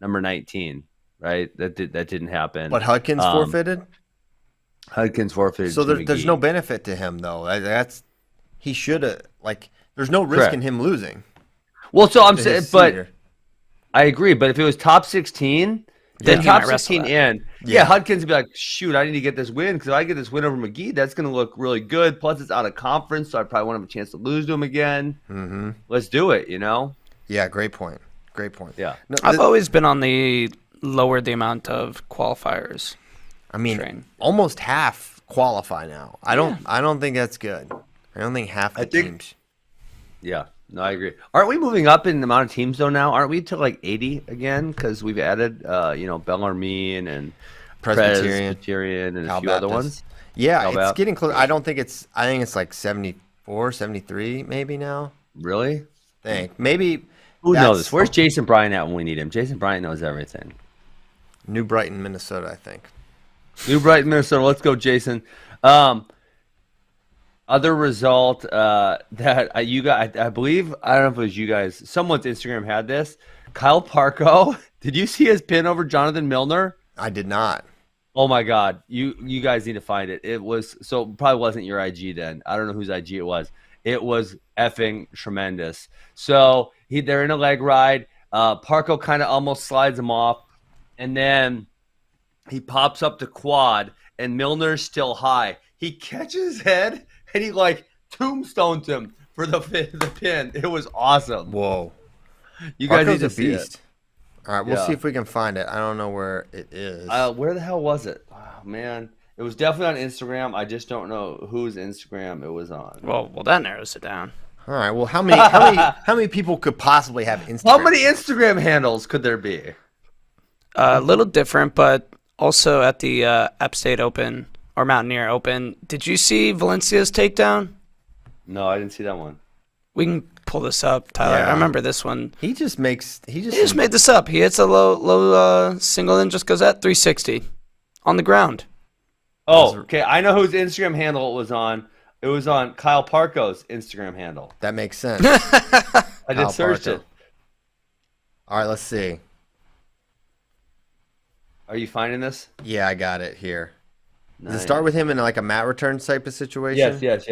number 19, right? That didn't happen. But Hudkins forfeited? Hudkins forfeited. So to there's McGee. no benefit to him, though. He should have, there's no risk in him losing. Well, so I'm to saying, his but senior. I agree. But if it was top 16, Then then he top might wrestle 16 that. in, yeah, Hudkins would be like, shoot, I need to get this win because if I get this win over McGee, that's going to look really good. Plus, it's out of conference, so I probably won't have a chance to lose to him again. Mm-hmm. Let's do it, Yeah, great point. Yeah. No, I've always been on the lower the amount of qualifiers. I mean, train. almost half qualify now. I don't think that's good. I don't think half the teams. Yeah. No, I agree. Aren't we moving up in the amount of teams, though, now? Aren't we to like 80 again? Because we've added, Bellarmine and Presbyterian and a Cal few other Baptist. ones. Yeah, Cal it's Bap. getting close. I think it's like 74, 73 maybe now. Really? I think. Maybe. Who that's knows? Where's Jason Bryant at when we need him? Jason Bryant knows everything. New Brighton, Minnesota, I think. New Brighton, Minnesota. Let's go, Jason. Other result that you guys, I believe, I don't know if it was you guys, someone's Instagram had this. Kyle Parko, did you see his pin over Jonathan Milner? I did not. Oh my God, you guys need to find it. It was so probably wasn't your IG then. I don't know whose IG it was. It was effing tremendous. So they're in a leg ride. Parko kind of almost slides him off, and then he pops up to quad, and Milner's still high. He catches his head, and he like tombstones him for the pin. It was awesome. Whoa. You guys need Parko's to a see it. beast. All right, we'll Yeah. see if we can find it. I don't know where it is. Where the hell was it? Oh, man. It was definitely on Instagram. I just don't know whose Instagram it was on. Well, that narrows it down. All right. Well, how many people could possibly have Instagram? How many Instagram handles could there be? A little different, but also at the App State Open or Mountaineer Open. Did you see Valencia's takedown? No, I didn't see that one. We can pull this up, Tyler. Yeah. I remember this one. He just made this up. He hits a low single and just goes at 360 on the ground. Oh, okay. I know whose Instagram handle it was on. It was on Kyle Parko's Instagram handle. That makes sense. I just searched it. All right, let's see. Are you finding this? Yeah, I got it here. Nice. Does it start with him in like a mat return type of situation? Yes.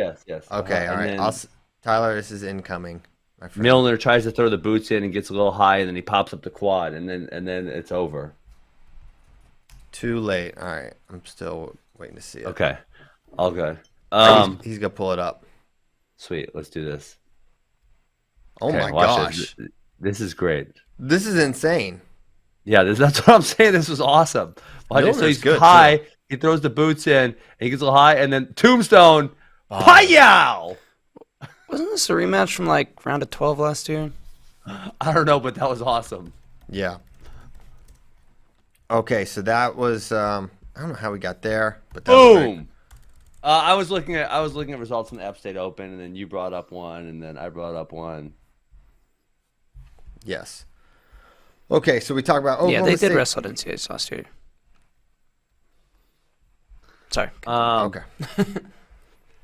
Okay, all right. Then Tyler, this is incoming. My friend. Milner tries to throw the boots in and gets a little high, and then he pops up the quad, and then it's over. Too late. All right, I'm still waiting to see it. Okay, all good. He's gonna pull it up. Sweet, let's do this. Oh okay, my gosh, this is great. This is insane. Yeah, that's what I'm saying. This was awesome. So he's good, high. too. He throws the boots in, and he gets a little high, and then tombstone. Pow! Wasn't this a rematch from like round of 12 last year? I don't know, but that was awesome. Yeah. Okay, so that was I don't know how we got there, but that was great. Boom. I was looking at results from the App State Open, and then you brought up one, and then I brought up one. Yes. Okay, so we talk about Oklahoma they State. did wrestle at NCAAs last year. Sorry. Okay.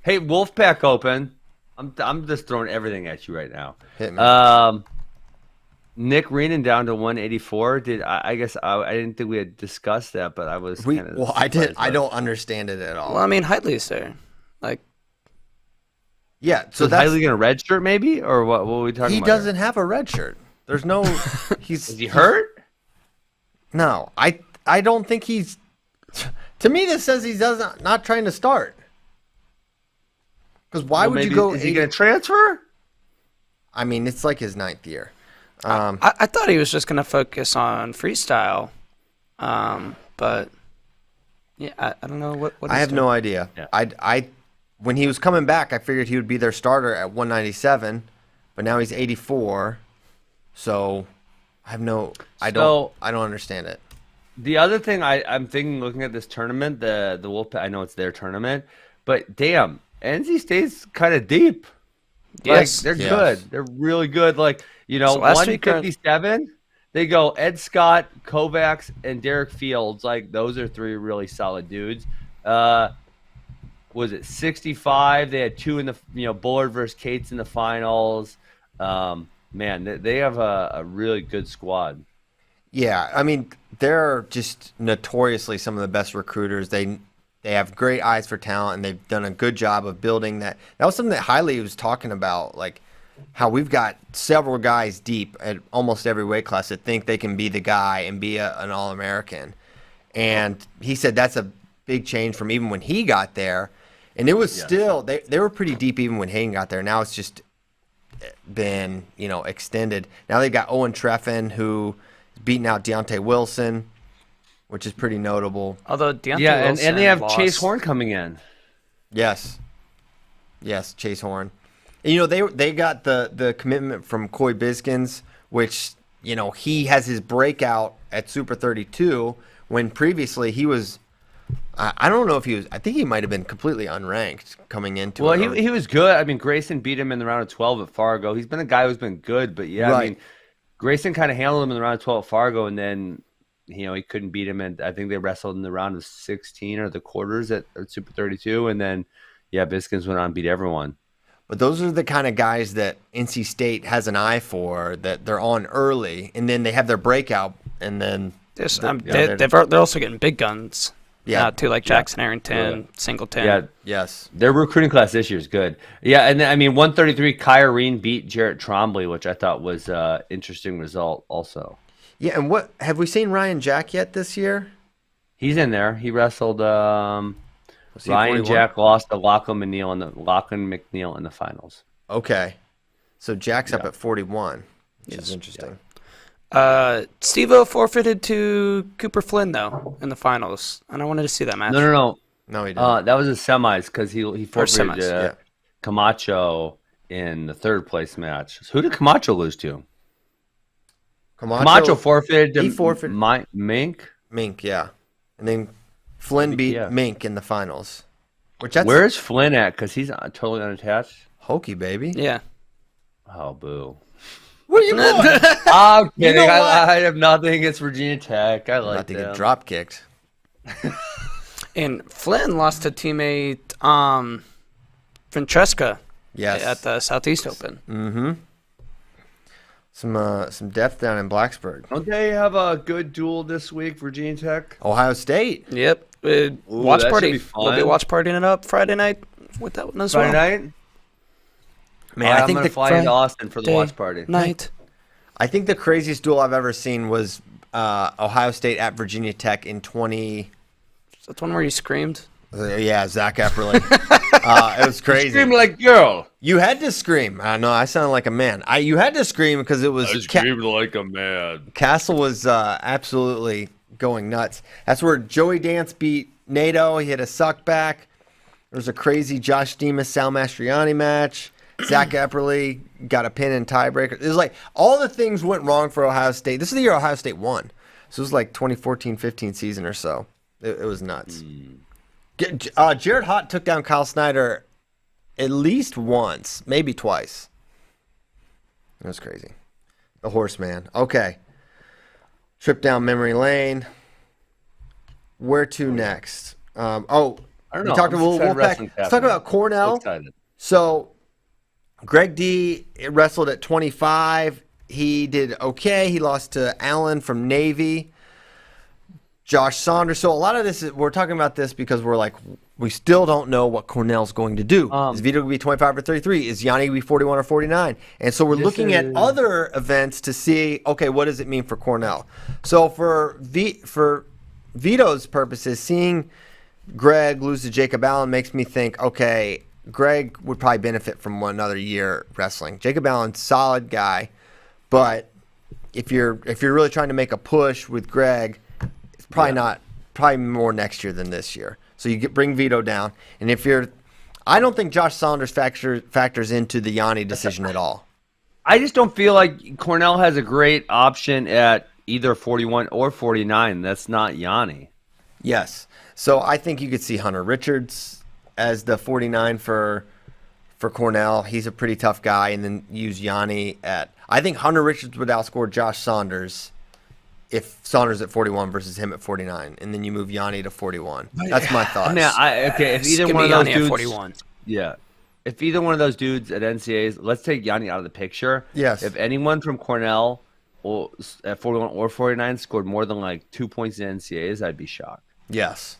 Hey, Wolfpack Open. I'm just throwing everything at you right now. Hit me. Nick Reenan down to 184. I guess I didn't think we had discussed that, but I was kind of I did. I don't understand it at all. Well, I mean, Heitley's there. Like, yeah. So that's Heitley gonna redshirt maybe, or what? What are we talking he about? doesn't have a red shirt. There's no. Is he hurt? No, I don't think he's. To me, this says he's not trying to start. Because why would you go? Is he gonna transfer? I mean, it's like his 9th year. I thought he was just going to focus on freestyle, but yeah, I don't know what. I have no idea. Yeah. I when he was coming back, I figured he would be their starter at 197, but now he's 84. So I have no. I don't understand it. The other thing I'm thinking, looking at this tournament, the Wolfpack. I know it's their tournament, but damn, NC State's kind of deep. Yes, like, they're good. They're really good. Like, so 157, they go Ed Scott, Kovacs, and Derek Fields. Like, those are 3 really solid dudes. Was it 65? They had 2 in the Bullard versus Cates in the finals. Man, they have a really good squad. Yeah, I mean, they're just notoriously some of the best recruiters. They have great eyes for talent, and they've done a good job of building that. That was something that Hiley was talking about, like how we've got several guys deep at almost every weight class that think they can be the guy and be an All-American. And he said that's a big change from even when he got there. And it was still, they were pretty deep even when Hayden got there. Now it's just been, extended. Now they've got Owen Treffen, who is beating out Deontay Wilson, which is pretty notable. Although Deontay Wilson and they have lost. Chase Horn coming in. Yes, Chase Horn. And, they got the commitment from Coy Biskins, which he has his breakout at Super 32 when previously he was. I don't know if he was. I think he might have been completely unranked coming into. Well, he was good. I mean, Grayson beat him in the round of 12 at Fargo. He's been a guy who's been good, but yeah, right. I mean, Grayson kind of handled him in the round of 12 at Fargo, and then. He couldn't beat him, and I think they wrestled in the round of 16 or the quarters at Super 32, and then, Biskins went on and beat everyone. But those are the kind of guys that NC State has an eye for, that they're on early, and then they have their breakout, and then they're also getting big guns. Yeah, too, like Jackson Arrington, Singleton. Yeah, yes. Their recruiting class this year is good. Yeah, and then, 133, Kyrene beat Jarrett Trombley, which I thought was an interesting result also. Yeah, and what have we seen Ryan Jack yet this year? He's in there. He wrestled. Ryan Jack lost to Lachlan McNeil in the finals. Okay, so Jack's up at 41, which is interesting. Steve-O forfeited to Cooper Flynn though in the finals, and I wanted to see that match. No, he didn't. That was the semis because he forfeited Camacho in the 3rd place match. So who did Camacho lose to? Camacho forfeited to Mink. Mink, yeah. And then Flynn beat Mink in the finals. Where's Flynn at? Because he's totally unattached. Hokey, baby. Yeah. Oh, boo. What are you doing? I'm kidding. I have nothing against Virginia Tech. I like them. Not to get drop kicked. And Flynn lost to teammate Francesca at the Southeast Open. Mm-hmm. Some depth down in Blacksburg. Don't they have a good duel this week, Virginia Tech? Ohio State. Yep. Watch party. We'll be watch partying it up Friday night with that one as well. Friday night? Man, I think I'm going to fly into Austin for the watch party. Night. I think the craziest duel I've ever seen was Ohio State at Virginia Tech in 20. Is that the one where you screamed? Yeah, Zach Epperly. It was crazy. Scream like girl. You had to scream. I know I sounded like a man. You had to scream because it was. I screamed like a man. Castle was absolutely going nuts. That's where Joey Dance beat Nato. He had a suck back. There was a crazy Josh Demas Sal Mastriani match. Zach Epperly got a pin and tiebreaker. It was like all the things went wrong for Ohio State. This is the year Ohio State won. So it was like 2014-15 season or so. It was nuts. Jared Hott took down Kyle Snyder at least once, maybe twice. It was crazy. The Horseman. Okay. Trip down memory lane. Where to next? I don't know. Let's talk about Cornell. So Greg D wrestled at 25. He did okay. He lost to Allen from Navy. Josh Saunders. So a lot of this we're talking about this because we're like, we still don't know what Cornell's going to do. Is Vito going to be 25 or 33? Is Yanni going to be 41 or 49? And so we're looking at other events to see, okay, what does it mean for Cornell? So for Vito's purposes, seeing Greg lose to Jacob Allen makes me think, okay, Greg would probably benefit from another year wrestling. Jacob Allen's solid guy, but if you're really trying to make a push with Greg, it's probably more next year than this year. So you bring Vito down, and I don't think Josh Saunders factors into the Yanni decision at all. I just don't feel like Cornell has a great option at either 41 or 49. That's not Yanni. Yes. So I think you could see Hunter Richards as the 49 for Cornell. He's a pretty tough guy, and then use Yanni at. I think Hunter Richards would outscore Josh Saunders if Saunders at 41 versus him at 49, and then you move Yanni to 41. That's my thoughts. If either one of those dudes, 41. Yeah, if either one of those dudes at NCAAs, let's take Yanni out of the picture. Yes. If anyone from Cornell at 41 or 49 scored more than like 2 points in NCAAs, I'd be shocked. Yes.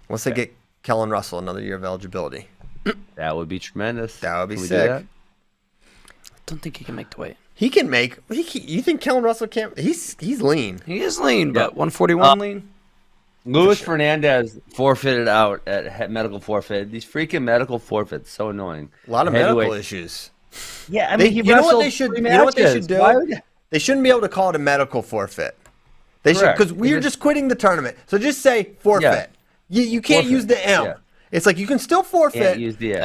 Unless they get Kellen Russell another year of eligibility. That would be tremendous. That would be sick. I don't think he can make the weight. He can make. You think Kellen Russell can't? He's lean. He is lean, but 141 lean. Luis Fernandez forfeited out at medical forfeit. These freaking medical forfeits, so annoying. A lot of medical issues. Yeah, I mean, you know what they should do? They shouldn't be able to call it a medical forfeit. They should, because we're just quitting the tournament. So just say forfeit. Yeah. You can't use the M. Yeah. It's like you can still forfeit,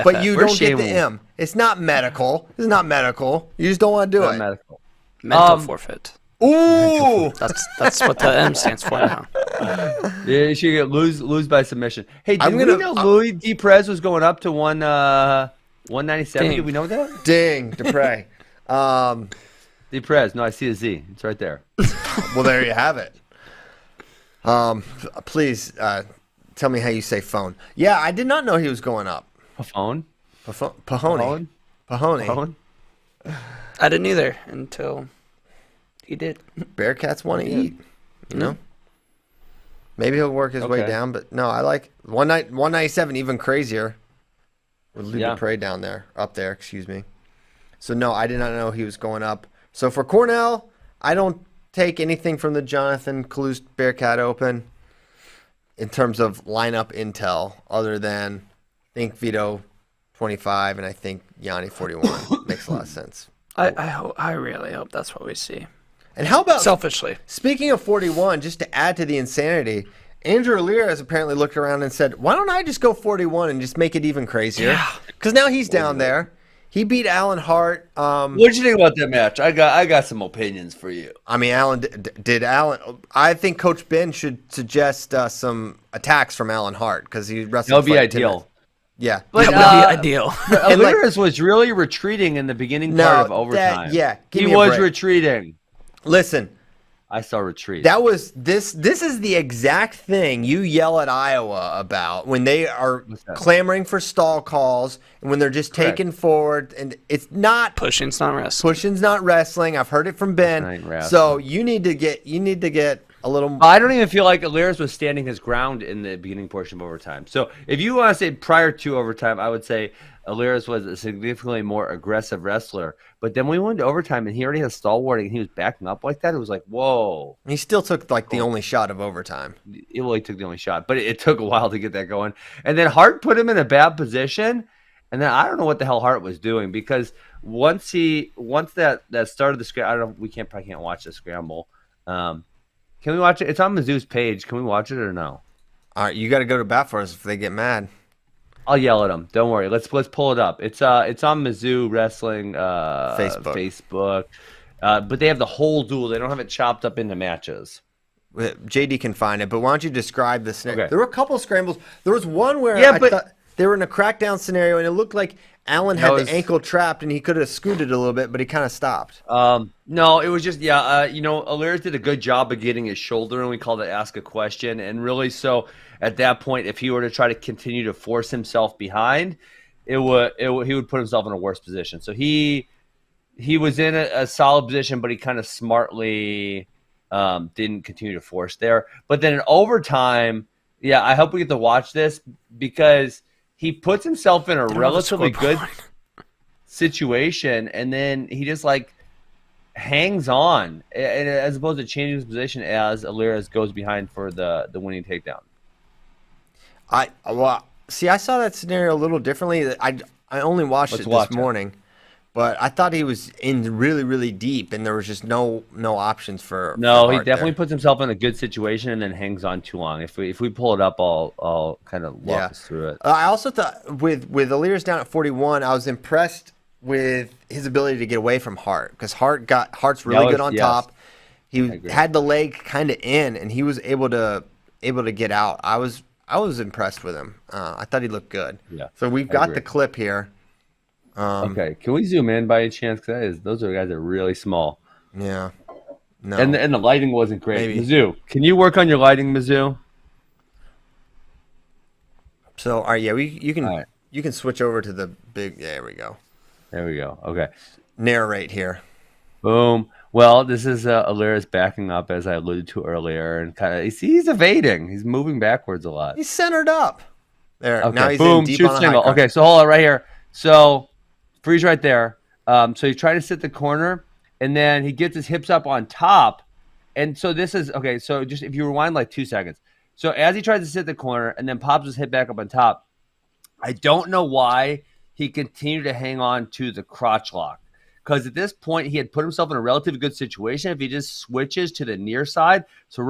but you don't get the M. It's not medical. It's not medical. You just don't want to do it. Medical. Mental forfeit. Ooh, that's what the M stands for now. Yeah, you should get lose by submission. Hey, did we know Louis D. Perez was going up to 197? Did we know that? Ding, Dupre. D. Perez. No, I see a Z. It's right there. Well, there you have it. Please tell me how you say phone. Yeah, I did not know he was going up. Pahone? Pahone. I didn't either until he did. Bearcats want to eat, you know? Maybe he'll work his way down, but no, I like 197 even crazier. With Louis Dupre up there, excuse me. So no, I did not know he was going up. So for Cornell, I don't take anything from the Jonathan Kalous Bearcat Open in terms of lineup intel, other than I think Vito 25 and I think Yanni 41 makes a lot of sense. I really hope that's what we see. And how about selfishly? Speaking of 41, just to add to the insanity, Andrew Lear has apparently looked around and said, "Why don't I just go 41 and just make it even crazier?" Yeah, because now he's down there. He beat Alan Hart. What did you think about that match? I got some opinions for you. I mean, Alan did Alan. I think Coach Ben should suggest some attacks from Alan Hart because he wrestled. That would be ideal. Yeah, but, that would be ideal. Lears was really retreating in the beginning part of overtime. He was retreating. Listen, I saw retreat. That was this is the exact thing you yell at Iowa about when they are clamoring for stall calls and when they're just taking forward, and it's not pushing's not wrestling. Pushing's not wrestling. I've heard it from Ben. So you need to get a little. I don't even feel like Aliras was standing his ground in the beginning portion of overtime. So if you want to say prior to overtime, I would say Aliras was a significantly more aggressive wrestler. But then we went to overtime, and he already has stall warning, and he was backing up like that. It was like, whoa. He still took like the only shot of overtime. He took the only shot, but it took a while to get that going. And then Hart put him in a bad position, and then I don't know what the hell Hart was doing, because once that started the scramble, I don't know, probably can't watch the scramble. Can we watch it? It's on Mizzou's page. Can we watch it or no? All right, you got to go to bat for us if they get mad. I'll yell at them. Don't worry. Let's pull it up. It's on Mizzou Wrestling Facebook. But they have the whole duel. They don't have it chopped up into matches. JD can find it, but why don't you describe the scenario? Okay. There were a couple of scrambles. There was one where I thought they were in a crackdown scenario, and it looked like Allen had the ankle trapped, and he could have scooted a little bit, but he kind of stopped. No, it was just, Aliras did a good job of getting his shoulder, and we called it ask a question. And really, so at that point, if he were to try to continue to force himself behind, he would put himself in a worse position. So he was in a solid position, but he kind of smartly didn't continue to force there. But then in overtime, I hope we get to watch this, because he puts himself in a relatively good situation, and then he just like hangs on, and as opposed to changing his position as Aliras goes behind for the winning takedown. I saw that scenario a little differently. I only watched it this morning, but I thought he was in really, really deep, and there was just no options for. No, he definitely puts himself in a good situation and then hangs on too long. If we pull it up, I'll kind of walk us through it. I also thought with Aliras down at 41, I was impressed with his ability to get away from Hart, because Hart's really good on top. He had the leg kind of in, and he was able to get out. I was impressed with him. I thought he looked good. Yeah. So we've got the clip here. Okay, can we zoom in by any chance? Because those guys are really small. Yeah. No. And the lighting wasn't great. Maybe. Mizzou, can you work on your lighting, Mizzou? So, all right, you can switch over to the big. Yeah, there we go. There we go. Okay. Narrate here. Boom. Well, this is Aliras backing up, as I alluded to earlier, and kind of he's evading. He's moving backwards a lot. He's centered up. There. Okay. Now he's boom. in deep Shoot on single. Okay, so hold on right here. So freeze right there. So he's trying to sit the corner, and then he gets his hips up on top. And so this is okay. So just if you rewind like 2 seconds. So as he tries to sit the corner and then pops his hip back up on top, I don't know why he continued to hang on to the crotch lock. Because at this point, he had put himself in a relatively good situation. If he just switches to the near side, so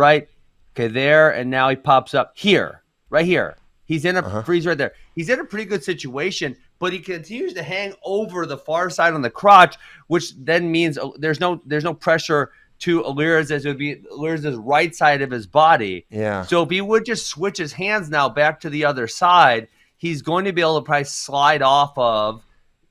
there, and now he pops up here, right here. He's in a freeze right there. He's in a pretty good situation, but he continues to hang over the far side on the crotch, which then means there's no pressure to Aliras, as it would be Aliras' right side of his body. Yeah. So if he would just switch his hands now back to the other side, he's going to be able to probably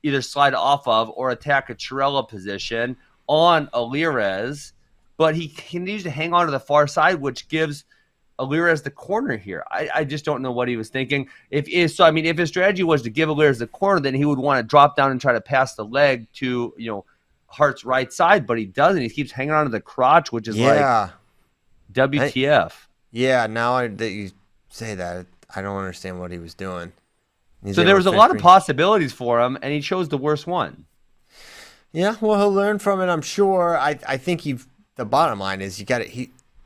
either slide off of or attack a Chirella position on Aliras, but he continues to hang on to the far side, which gives Aliras the corner here. I just don't know what he was thinking. If his strategy was to give Aliras the corner, then he would want to drop down and try to pass the leg to, Hart's right side, but he doesn't. He keeps hanging on to the crotch, which is like WTF. Now that you say that, I don't understand what he was doing. So there was a lot of possibilities for him, and he chose the worst one. Yeah, well, he'll learn from it, I'm sure. I think the bottom line is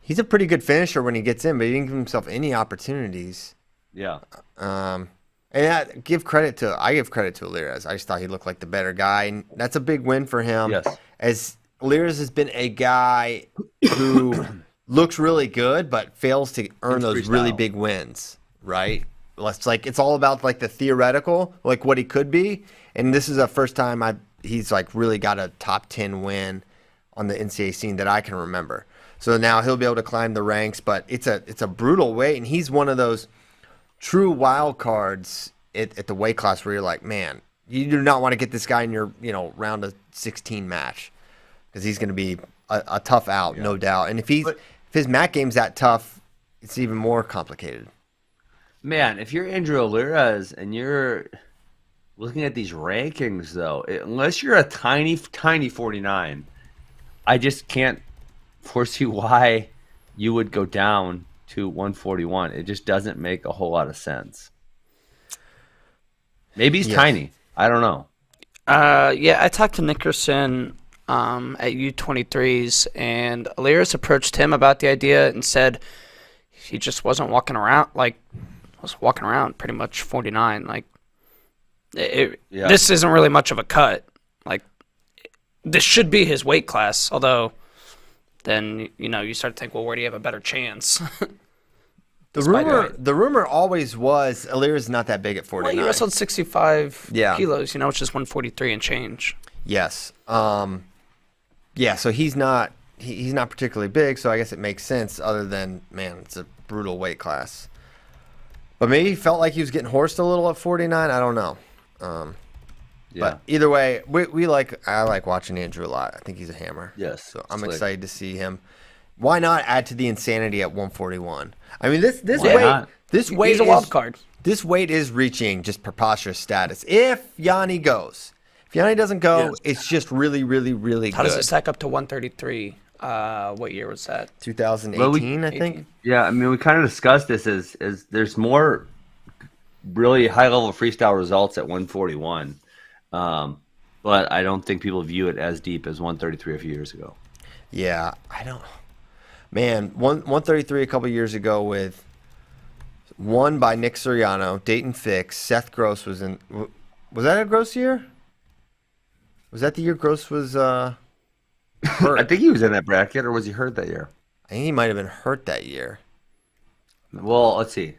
he's a pretty good finisher when he gets in, but he didn't give himself any opportunities. Yeah. And I give credit to Aliras. I just thought he looked like the better guy, and that's a big win for him. Yes. As Aliras has been a guy who looks really good, but fails to earn those really big wins, right? It's all about like the theoretical, like what he could be. And this is the first time he's like really got a top 10 win on the NCAA scene that I can remember. So now he'll be able to climb the ranks, but it's a brutal weight, and he's one of those true wild cards at the weight class where you're like, man, you do not want to get this guy in your round of 16 match, because he's going to be a tough out, no doubt. And if his mat game's that tough, it's even more complicated. Man, if you're Andrew Alirez and you're looking at these rankings, though, unless you're a tiny 49, I just can't foresee why you would go down to 141. It just doesn't make a whole lot of sense. Maybe he's tiny. I don't know. I talked to Nickerson at U23s, and Alirez approached him about the idea and said he just wasn't walking around pretty much 49. This isn't really much of a cut. This should be his weight class, although then you start to think, well, where do you have a better chance? The rumor always was Alirez is not that big at 49. Well, he wrestled 65 kilos, which is 143 and change. Yes. So he's not particularly big, so I guess it makes sense other than, man, it's a brutal weight class. But maybe he felt like he was getting horsed a little at 49. I don't know. But either way, I like watching Andrew a lot. I think he's a hammer. Yes. So I'm excited to see him. Why not add to the insanity at 141? I mean, this weight He's a wild card. This weight is reaching just preposterous status. If Yanni goes. If Yanni doesn't go, it's just really, really, really How good. does it stack up to 133? What year was that? 2018, I think. Yeah, I mean, we kind of discussed this as there's more really high-level freestyle results at 141. But I don't think people view it as deep as 133 a few years ago. Yeah, I don't. Man, 133 a couple years ago with won by Nick Suriano, Dayton Fix, Seth Gross was in. Was that a Gross year? Was that the year Gross was hurt? I think he was in that bracket, or was he hurt that year? I think he might have been hurt that year. Well, let's see.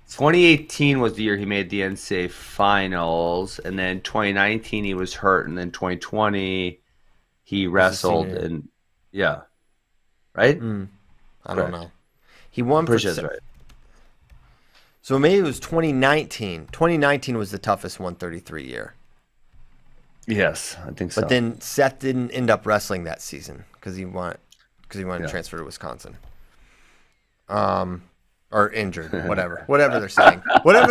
2018 was the year he made the NCAA finals, and then 2019 he was hurt, and then 2020 he wrestled, and right? I don't know. He won for right. So maybe it was 2019. 2019 was the toughest 133 year. Yes, I think so. But then Seth didn't end up wrestling that season because he wanted to transfer to Wisconsin. Or injured, whatever they're saying. Well,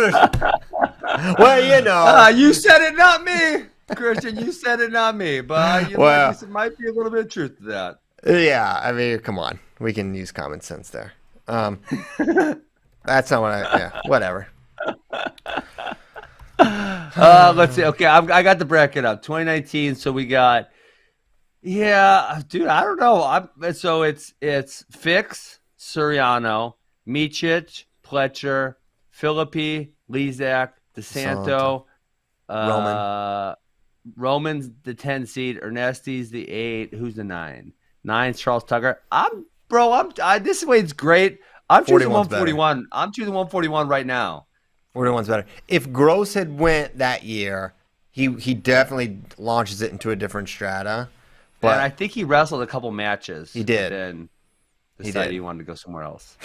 you said it, not me, Christian. You said it, not me. But there might be a little bit of truth to that. Yeah, I mean, come on, we can use common sense there. That's not what whatever. Let's see. Okay, I got the bracket up. 2019. So we got, dude. I don't know. So it's Fix, Suriano, Micic, Pletcher, Philippi, Lezak, DeSanto, Roman's the 10 seed, Ernesti's the 8. Who's the 9? 9's Charles Tucker. This weight's great. I'm choosing 141. Better. I'm choosing 141 right now. 41's better. If Gross had went that year, he definitely launches it into a different strata. But I think he wrestled a couple matches. He did. And then decided he wanted to go somewhere else.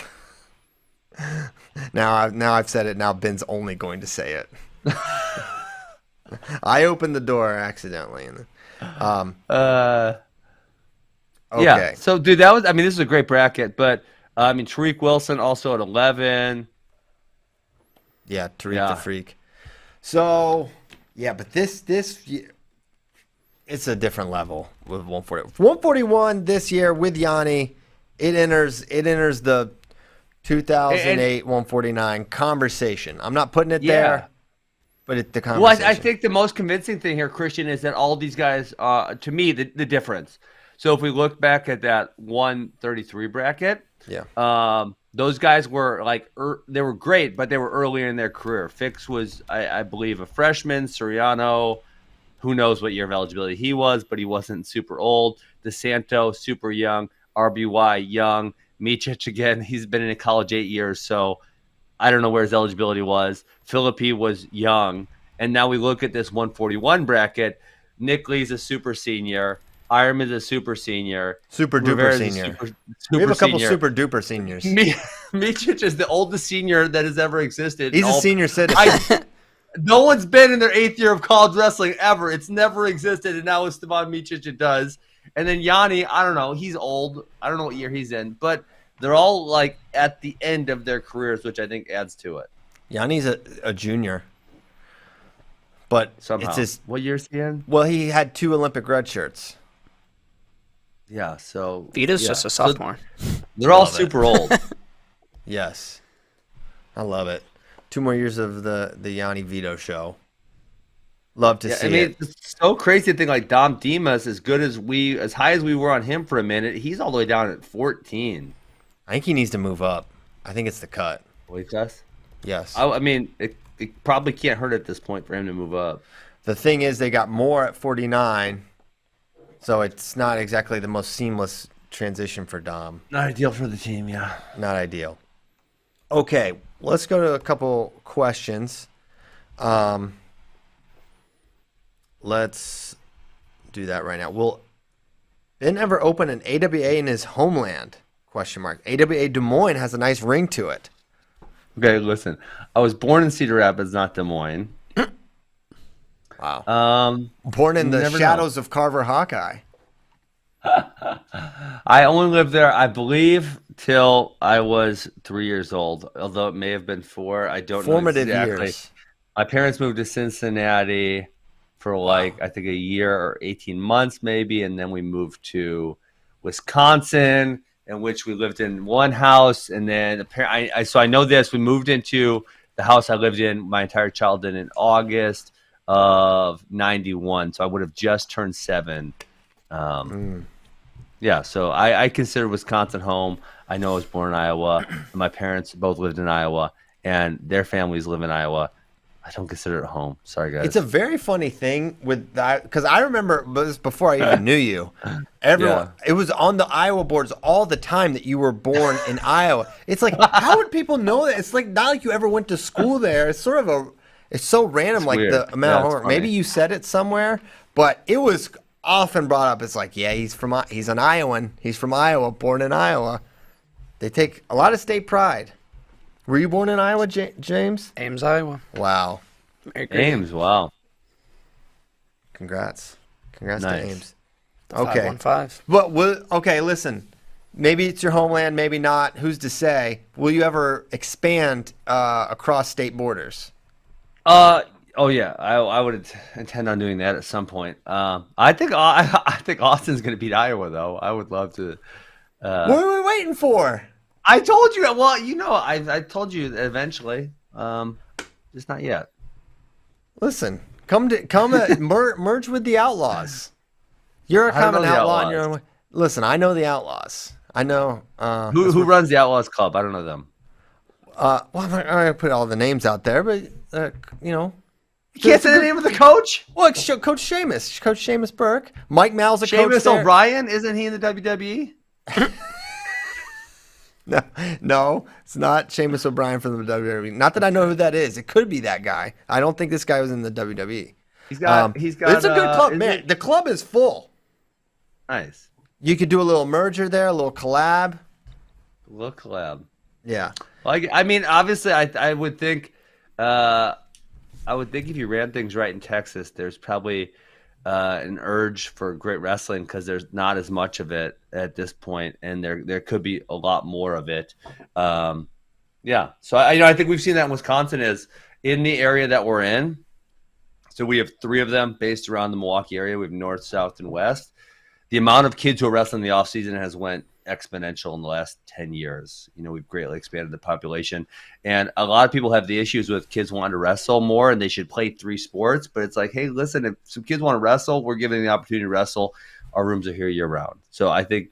Now I've said it. Now Ben's only going to say it. I opened the door accidentally. Okay. Yeah. So, dude, this is a great bracket, but Tariq Wilson also at 11. Yeah, Tariq the Freak. So, but this it's a different level with 140. 141 this year with Yanni. It enters the 2008 149 conversation. I'm not putting it there, but the conversation. Well, I think the most convincing thing here, Christian, is that all these guys, to me, the difference. So if we look back at that 133 bracket, those guys were they were great, but they were earlier in their career. Fix was, I believe, a freshman. Suriano, who knows what year of eligibility he was, but he wasn't super old. DeSanto, super young. RBY, young. Micic, again, he's been in college 8 years, so I don't know where his eligibility was. Philippi was young. And now we look at this 141 bracket. Nick Lee's a super senior. Ironman's a super senior. Super duper senior. We have a couple super duper seniors. Micic is the oldest senior that has ever existed. He's a senior citizen. No one's been in their 8th year of college wrestling ever. It's never existed, and now with Stevan Micic it does. And then Yanni, I don't know. He's old. I don't know what year he's in, but they're all like at the end of their careers, which I think adds to it. Yanni's a junior, but Somehow. it's his. What year is he in? Well, he had 2 Olympic red shirts. Yeah, so Vita's just a sophomore. So they're all Love super old. Yes, I love it. 2 more years of the Yanni Vito show. Love to see it. It's so crazy to think like Dom Dimas, as high as we were on him for a minute, he's all the way down at 14. I think he needs to move up. I think it's the cut. Weight class? Yes. I mean, it probably can't hurt at this point for him to move up. The thing is, they got more at 49, so it's not exactly the most seamless transition for Dom. Not ideal for the team, yeah. Not ideal. Okay, let's go to a couple questions. Let's do that right now. Will Ben ever open an AWA in his homeland? Question mark. AWA Des Moines has a nice ring to it. Okay, listen. I was born in Cedar Rapids, not Des Moines. Wow. Born in the shadows of Carver Hawkeye. I only lived there, I believe, till I was 3 years old, although it may have been 4. I don't know exactly. Years. My parents moved to Cincinnati for I think a year or 18 months maybe, and then we moved to Wisconsin, in which we lived in one house, and then so I know this. We moved into the house I lived in my entire childhood in August of '91, so I would have just turned 7. Yeah, so I consider Wisconsin home. I know I was born in Iowa. My parents both lived in Iowa, and their families live in Iowa. I don't consider it home. Sorry, guys. It's a very funny thing with that, because I remember this before I even knew you. Everyone, It was on the Iowa boards all the time that you were born in Iowa. It's like, how would people know that? It's like not like you ever went to school there. It's sort of it's so random, like weird. the amount of It's homework. funny. Maybe you said it somewhere, but it was often brought up. It's like, yeah, he's an Iowan. He's from Iowa, born in Iowa. They take a lot of state pride. Were you born in Iowa, James? Ames, Iowa. Wow. Ames, wow. Congrats to Nice. Ames. The Okay. 515. But okay, listen. Maybe it's your homeland, maybe not. Who's to say? Will you ever expand across state borders? Oh yeah, I would intend on doing that at some point. I think Austin's going to beat Iowa, though. I would love to. What are we waiting for? I told you. Well, I told you eventually. Just not yet. Listen, merge with the Outlaws. You're a I don't common know the outlaw in your Outlaws. own way. Listen, I know the Outlaws. I know. Who runs the Outlaws Club? I don't know them. Well, I'm not going to put all the names out there, but You can't say the name of the coach. Well, it's Coach Seamus Burke. Mike Mal's a coach Seamus there. O'Brien, isn't he in the WWE? No, it's not Seamus O'Brien from the WWE. Not that I know who that is. It could be that guy. I don't think this guy was in the WWE. He's got. It's a good club, man. The club is full. Nice. You could do a little merger there, a little collab. Little collab. Yeah. Like, I mean, obviously, I would think, if you ran things right in Texas, there's probably an urge for great wrestling because there's not as much of it at this point, and there could be a lot more of it. Yeah. So I think we've seen that in Wisconsin is in the area that we're in. So we have 3 of them based around the Milwaukee area. We have north, south, and west. The amount of kids who are wrestling in the off season has went exponential in the last 10 years. We've greatly expanded the population, and a lot of people have the issues with kids wanting to wrestle more and they should play 3 sports. But it's like, hey, listen, if some kids want to wrestle, we're giving them the opportunity to wrestle. Our rooms are here year round. So I think,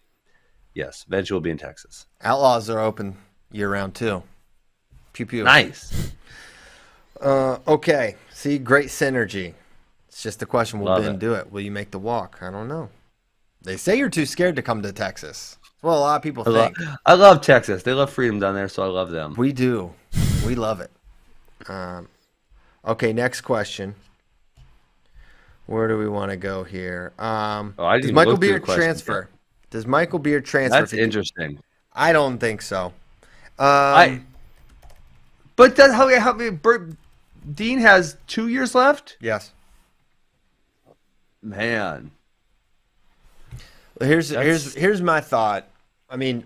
yes, eventually we'll be in Texas. Outlaws are open year round too. Pew pew. Nice. Okay. See, great synergy. It's just the question, will Love Ben it. do it? Will you make the walk? I don't know. They say you're too scared to come to Texas. That's what a lot of people think. I love Texas. They love freedom down there, so I love them. We do. We love it. Okay, next question. Where do we want to go here? I didn't Does even Michael look through the Beard questions transfer? Does Michael Beard transfer? That's interesting. I don't think so. But Dean has 2 years left? Yes. Man. Here's my thought. I mean,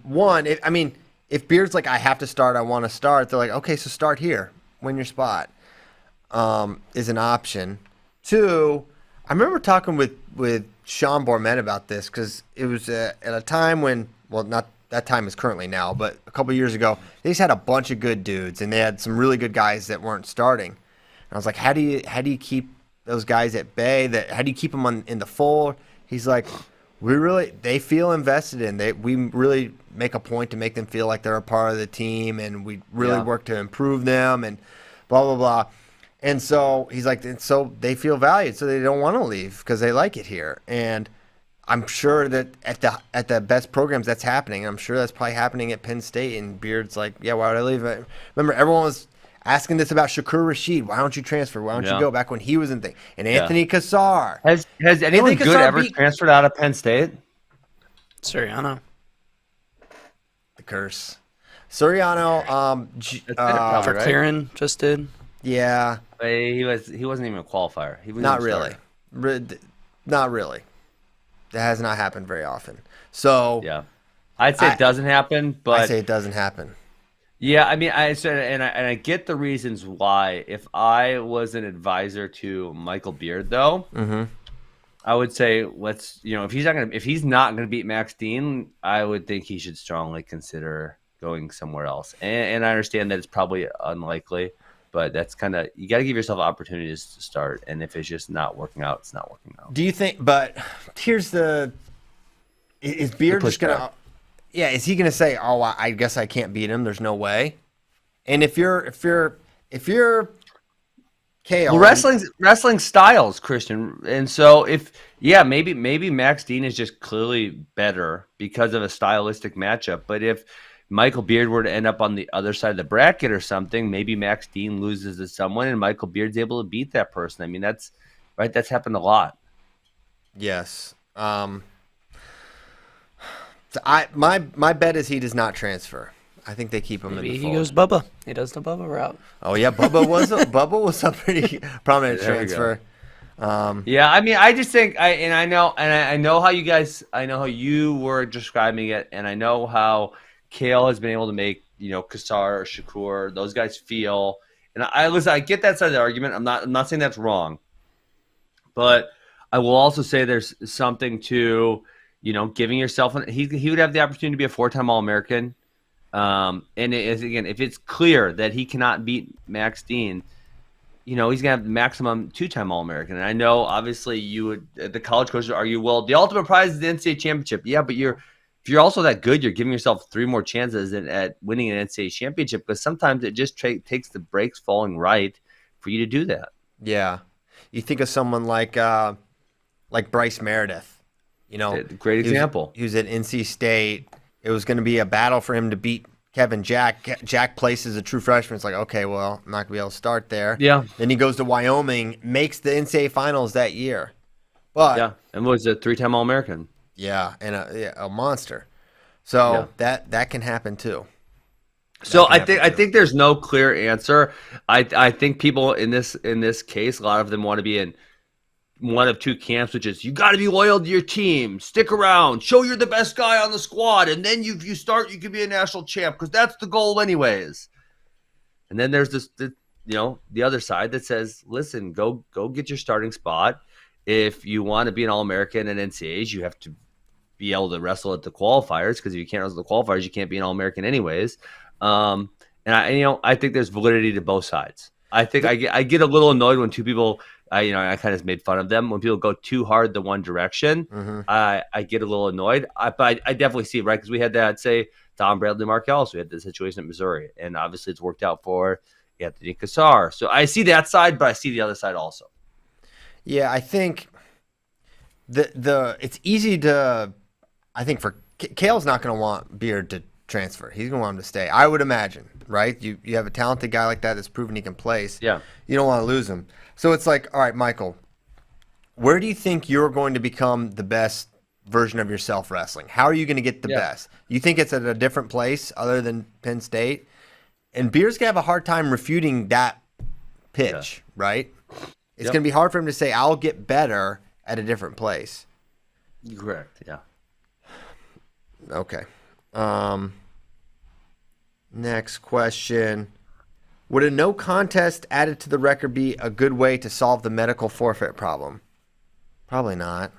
if Beard's like, I have to start, I want to start, they're like, okay, so start here, win your spot, is an option. 2, I remember talking with Sean Borman about this because it was at a time when, well, not that time is currently now, but a couple years ago, they just had a bunch of good dudes, and they had some really good guys that weren't starting. And I was like, how do you keep those guys at bay? How do you keep them in the fold? He's like, they feel invested in. We really make a point to make them feel like they're a part of the team, and we really work to improve them, and blah blah blah. And so he's like, and so they feel valued, so they don't want to leave because they like it here. And I'm sure that at the best programs that's happening. I'm sure that's probably happening at Penn State. And Beard's like, yeah, why would I leave? Remember, everyone was asking this about Shakur Rashid. Why don't you transfer? Why don't you go back when he was in thing? And Anthony Cassar. Has anyone good ever transferred out of Penn State? Soriano. The curse. Soriano. For Clearin just did. Yeah. He wasn't even a qualifier. He was not really. Not really. That has not happened very often. So yeah, I'd say it doesn't happen, but I say it doesn't happen. Yeah, I mean, I get the reasons why. If I was an advisor to Michael Beard, though, I would say if he's not gonna beat Max Dean, I would think he should strongly consider going somewhere else. And I understand that it's probably unlikely, but that's kind of, you got to give yourself opportunities to start. And if it's just not working out, it's not working out. Do you think? But here's is Beard just gonna? Yeah, is he gonna say, "Oh, I guess I can't beat him. There's no way." And if you're Kale, well, wrestling styles, Christian, and so maybe Max Dean is just clearly better because of a stylistic matchup. But if Michael Beard were to end up on the other side of the bracket or something, maybe Max Dean loses to someone and Michael Beard's able to beat that person. I mean, that's right. That's happened a lot. Yes. So my bet is he does not transfer. I think they keep him in the fold. He goes Bubba. He does the Bubba route. Oh yeah, Bubba was a pretty prominent transfer. Yeah, I mean, I just think I know how you were describing it, and I know how Kale has been able to make, Kassar or Shakur, those guys feel. And I get that side of the argument. I'm not saying that's wrong. But I will also say there's something to, giving yourself he would have the opportunity to be a 4-time All-American. And if it's clear that he cannot beat Max Dean, he's going to have the maximum 2-time All-American. And I know, obviously, the college coaches argue, well, the ultimate prize is the NCAA championship. Yeah, but if you're also that good, you're giving yourself 3 more chances at winning an NCAA championship, because sometimes it just takes the brakes falling right for you to do that. Yeah. You think of someone like Bryce Meredith. Great example. He was at NC State. It was going to be a battle for him to beat Kevin Jack. Jack places a true freshman. It's like, okay, well, I'm not going to be able to start there. Yeah. Then he goes to Wyoming, makes the NCAA finals that year. But yeah, and was a 3-time All-American. Yeah, and a monster. So that can happen too. So I think there's no clear answer. I think people in this case, a lot of them want to be in one of 2 camps, which is, you got to be loyal to your team, stick around, show you're the best guy on the squad, and then if you start, you can be a national champ, because that's the goal anyways. And then there's the other side that says, listen, go get your starting spot. If you want to be an All-American and NCAAs, you have to be able to wrestle at the qualifiers, because if you can't wrestle at the qualifiers, you can't be an All-American anyways. And I think there's validity to both sides. I think I get a little annoyed when 2 people, I kind of made fun of them when people go too hard the one direction. Mm-hmm. I get a little annoyed. But I definitely see it, right? Because we had that, say, Tom Bradley Markell. We had the situation at Missouri, and obviously it's worked out for Anthony Cassar. So I see that side, but I see the other side also. Yeah, I think it's easy to. I think for Kale's not going to want Beard to transfer. He's going to want him to stay. I would imagine, right? You have a talented guy like that that's proven he can place. Yeah. You don't want to lose him. So it's like, all right, Michael, where do you think you're going to become the best version of yourself wrestling? How are you going to get the best? You think it's at a different place other than Penn State? And Beard's going to have a hard time refuting that pitch, right? It's going to be hard for him to say, I'll get better at a different place. Correct, yeah. Okay. Next question. Would a no contest added to the record be a good way to solve the medical forfeit problem? Probably not.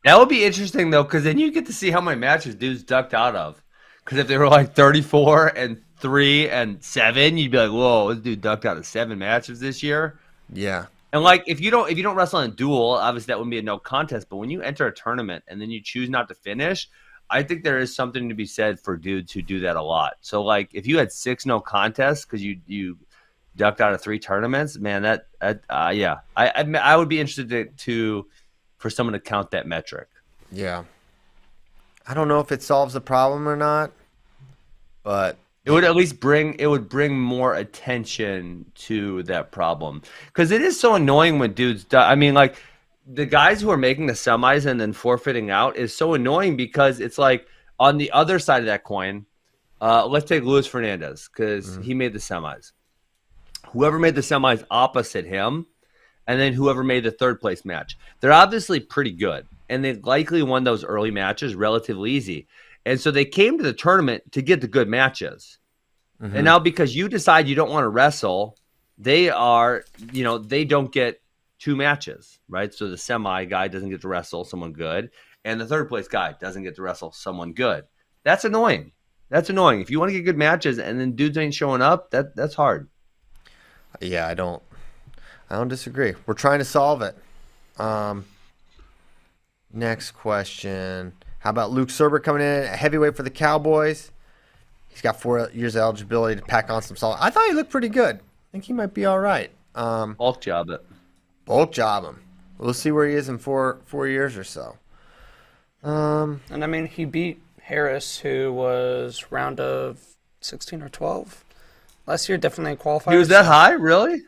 That would be interesting, though, because then you get to see how many matches dudes ducked out of. Because if they were like 34-3-7, you'd be like, whoa, this dude ducked out of 7 matches this year. Yeah. And like if you don't wrestle in a duel, obviously that wouldn't be a no contest. But when you enter a tournament and then you choose not to finish, I think there is something to be said for dudes who do that a lot. So like if you had 6 no contests because you ducked out of 3 tournaments, man, yeah, I would be interested to for someone to count that metric. Yeah. I don't know if it solves the problem or not, but it would at least bring more attention to that problem, because it is so annoying when dudes I mean, like the guys who are making the semis and then forfeiting out is so annoying, because it's like on the other side of that coin, let's take Luis Fernandez, because he made the semis. Whoever made the semis opposite him, and then whoever made the third place match, they're obviously pretty good, and they likely won those early matches relatively easy. And so they came to the tournament to get the good matches. And now because you decide you don't want to wrestle, they don't get 2 matches, right? So the semi guy doesn't get to wrestle someone good, and the third place guy doesn't get to wrestle someone good. That's annoying. That's annoying. If you want to get good matches and then dudes ain't showing up, that's hard. Yeah, I don't disagree. We're trying to solve it. Next question. How about Luke Serber coming in at heavyweight for the Cowboys? He's got 4 years of eligibility to pack on some solid. I thought he looked pretty good. I think he might be all right. Bulk job it. Bulk job him. We'll see where he is in 4 years or so. And I mean, he beat Harris, who was round of 16 or 12 last year. Definitely qualified. He was that high, really?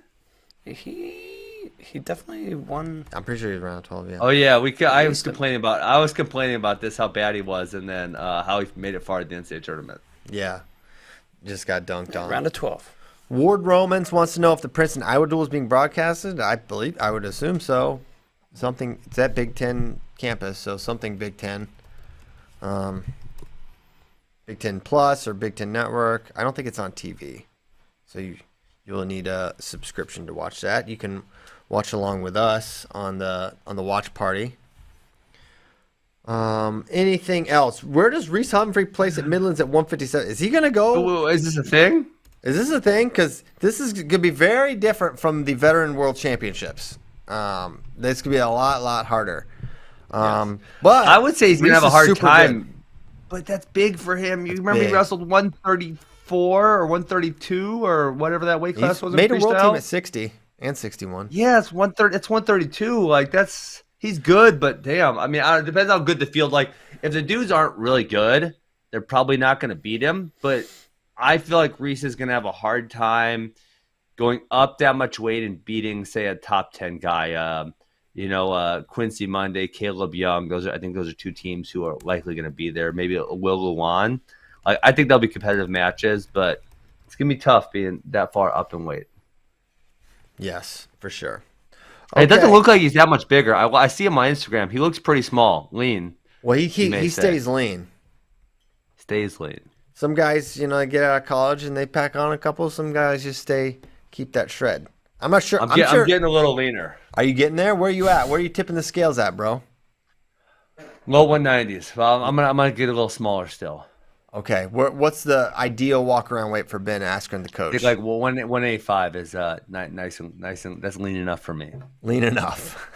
He definitely won. I'm pretty sure he was around 12. Yeah. Oh yeah, I was complaining about this, how bad he was, and then how he made it far at the NCAA tournament. Yeah. Just got dunked on. Round of 12. Ward Romans wants to know if the Princeton Iowa Duel is being broadcasted. I would assume so. It's at Big Ten campus, so something Big Ten. Big Ten Plus or Big Ten Network. I don't think it's on TV. So you'll need a subscription to watch that. You can watch along with us on the watch party. Anything else? Where does Reese Humphrey place at Midlands at 157? Is he going to go? Is this a thing? Is this a thing? Because this is going to be very different from the Veteran World Championships. This could be a lot harder. Yes. But I would say he's going to have a hard time. Good. But that's big for him. You remember he wrestled 134 or 132 or whatever that weight class was. Made a world team at 60 and 61. Yeah, it's 132. Like he's good, but damn. I mean, it depends how good the field. Like if the dudes aren't really good, they're probably not going to beat him. But I feel like Reese is going to have a hard time going up that much weight and beating, say, a top 10 guy. Quincy Monday, Caleb Young. I think those are 2 teams who are likely going to be there. Maybe Will Luan. I think they'll be competitive matches, but it's going to be tough being that far up in weight. Yes, for sure. Okay. It doesn't look like he's that much bigger. I see him on Instagram. He looks pretty small, lean. Well, he stays lean. Stays lean. Some guys, they get out of college and they pack on a couple. Some guys just keep that shred. I'm not sure. I'm getting a little leaner. Are you getting there? Where are you at? Where are you tipping the scales at, bro? Low 190s. Well, I'm gonna get a little smaller still. Okay. What's the ideal walk around weight for Ben Askren, the coach? I think 185 is nice and that's lean enough for me. Lean enough.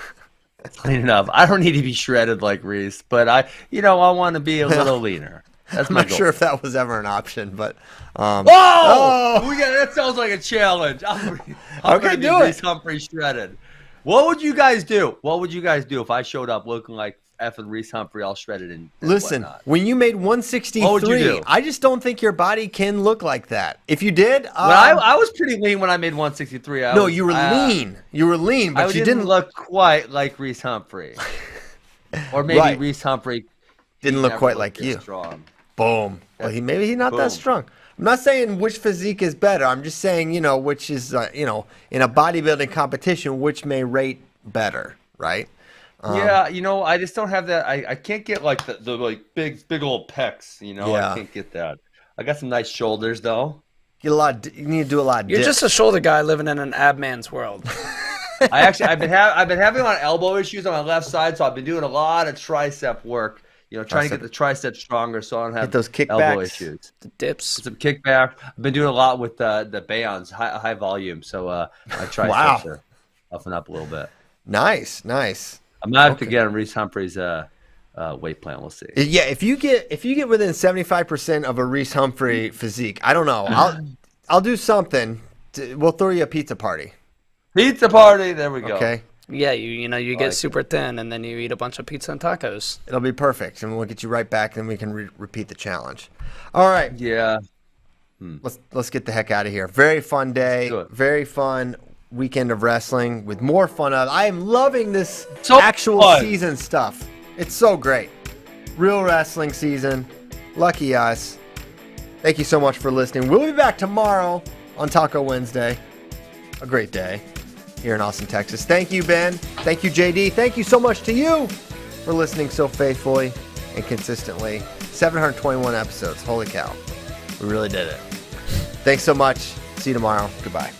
It's lean enough. I don't need to be shredded like Reese, but I want to be a little leaner. That's I'm my not goal. sure if that was ever an option, but that sounds like a challenge. I'm okay, do it. Reese Humphrey shredded. What would you guys do? What would you guys do if I showed up looking like effing Reese Humphrey all shredded and listen, whatnot? When you made 163, what would you do? I just don't think your body can look like that. If you did, I was pretty lean when I made 163. You were lean. You were lean, but you didn't look quite like Reese Humphrey. Or maybe Reese Humphrey didn't look quite like you. Strong. Boom. Well, maybe he's not that strong. I'm not saying which physique is better. I'm just saying, which is, in a bodybuilding competition, which may rate better, right? Yeah, I just don't have that. I can't get like the like big old pecs. I can't get that. I got some nice shoulders though. You need to do a lot of You're dips. just a shoulder guy living in an ab man's world. I've been having a lot of elbow issues on my left side, so I've been doing a lot of tricep work. Trying to get the tricep stronger, so I don't have those elbow issues. The dips. Some kickback. I've been doing a lot with the bands, high volume, so my triceps are puffing up a little bit. Nice. I'm not have to get on Reese Humphrey's weight plan. We'll see. Yeah, if you get within 75% of a Reese Humphrey physique, I don't know. I'll do something. We'll throw you a pizza party. Pizza party. There we go. Okay. Yeah, you get super thin, and then you eat a bunch of pizza and tacos. It'll be perfect, and we'll get you right back. Then we can repeat the challenge. All right. Yeah. Let's get the heck out of here. Very fun day. Very fun weekend of wrestling with more fun. I am loving this actual season stuff. It's so great. Real wrestling season. Lucky us. Thank you so much for listening. We'll be back tomorrow on Taco Wednesday. A great day here in Austin, Texas. Thank you, Ben. Thank you, JD. Thank you so much to you for listening so faithfully and consistently. 721 episodes. Holy cow. We really did it. Thanks so much. See you tomorrow. Goodbye.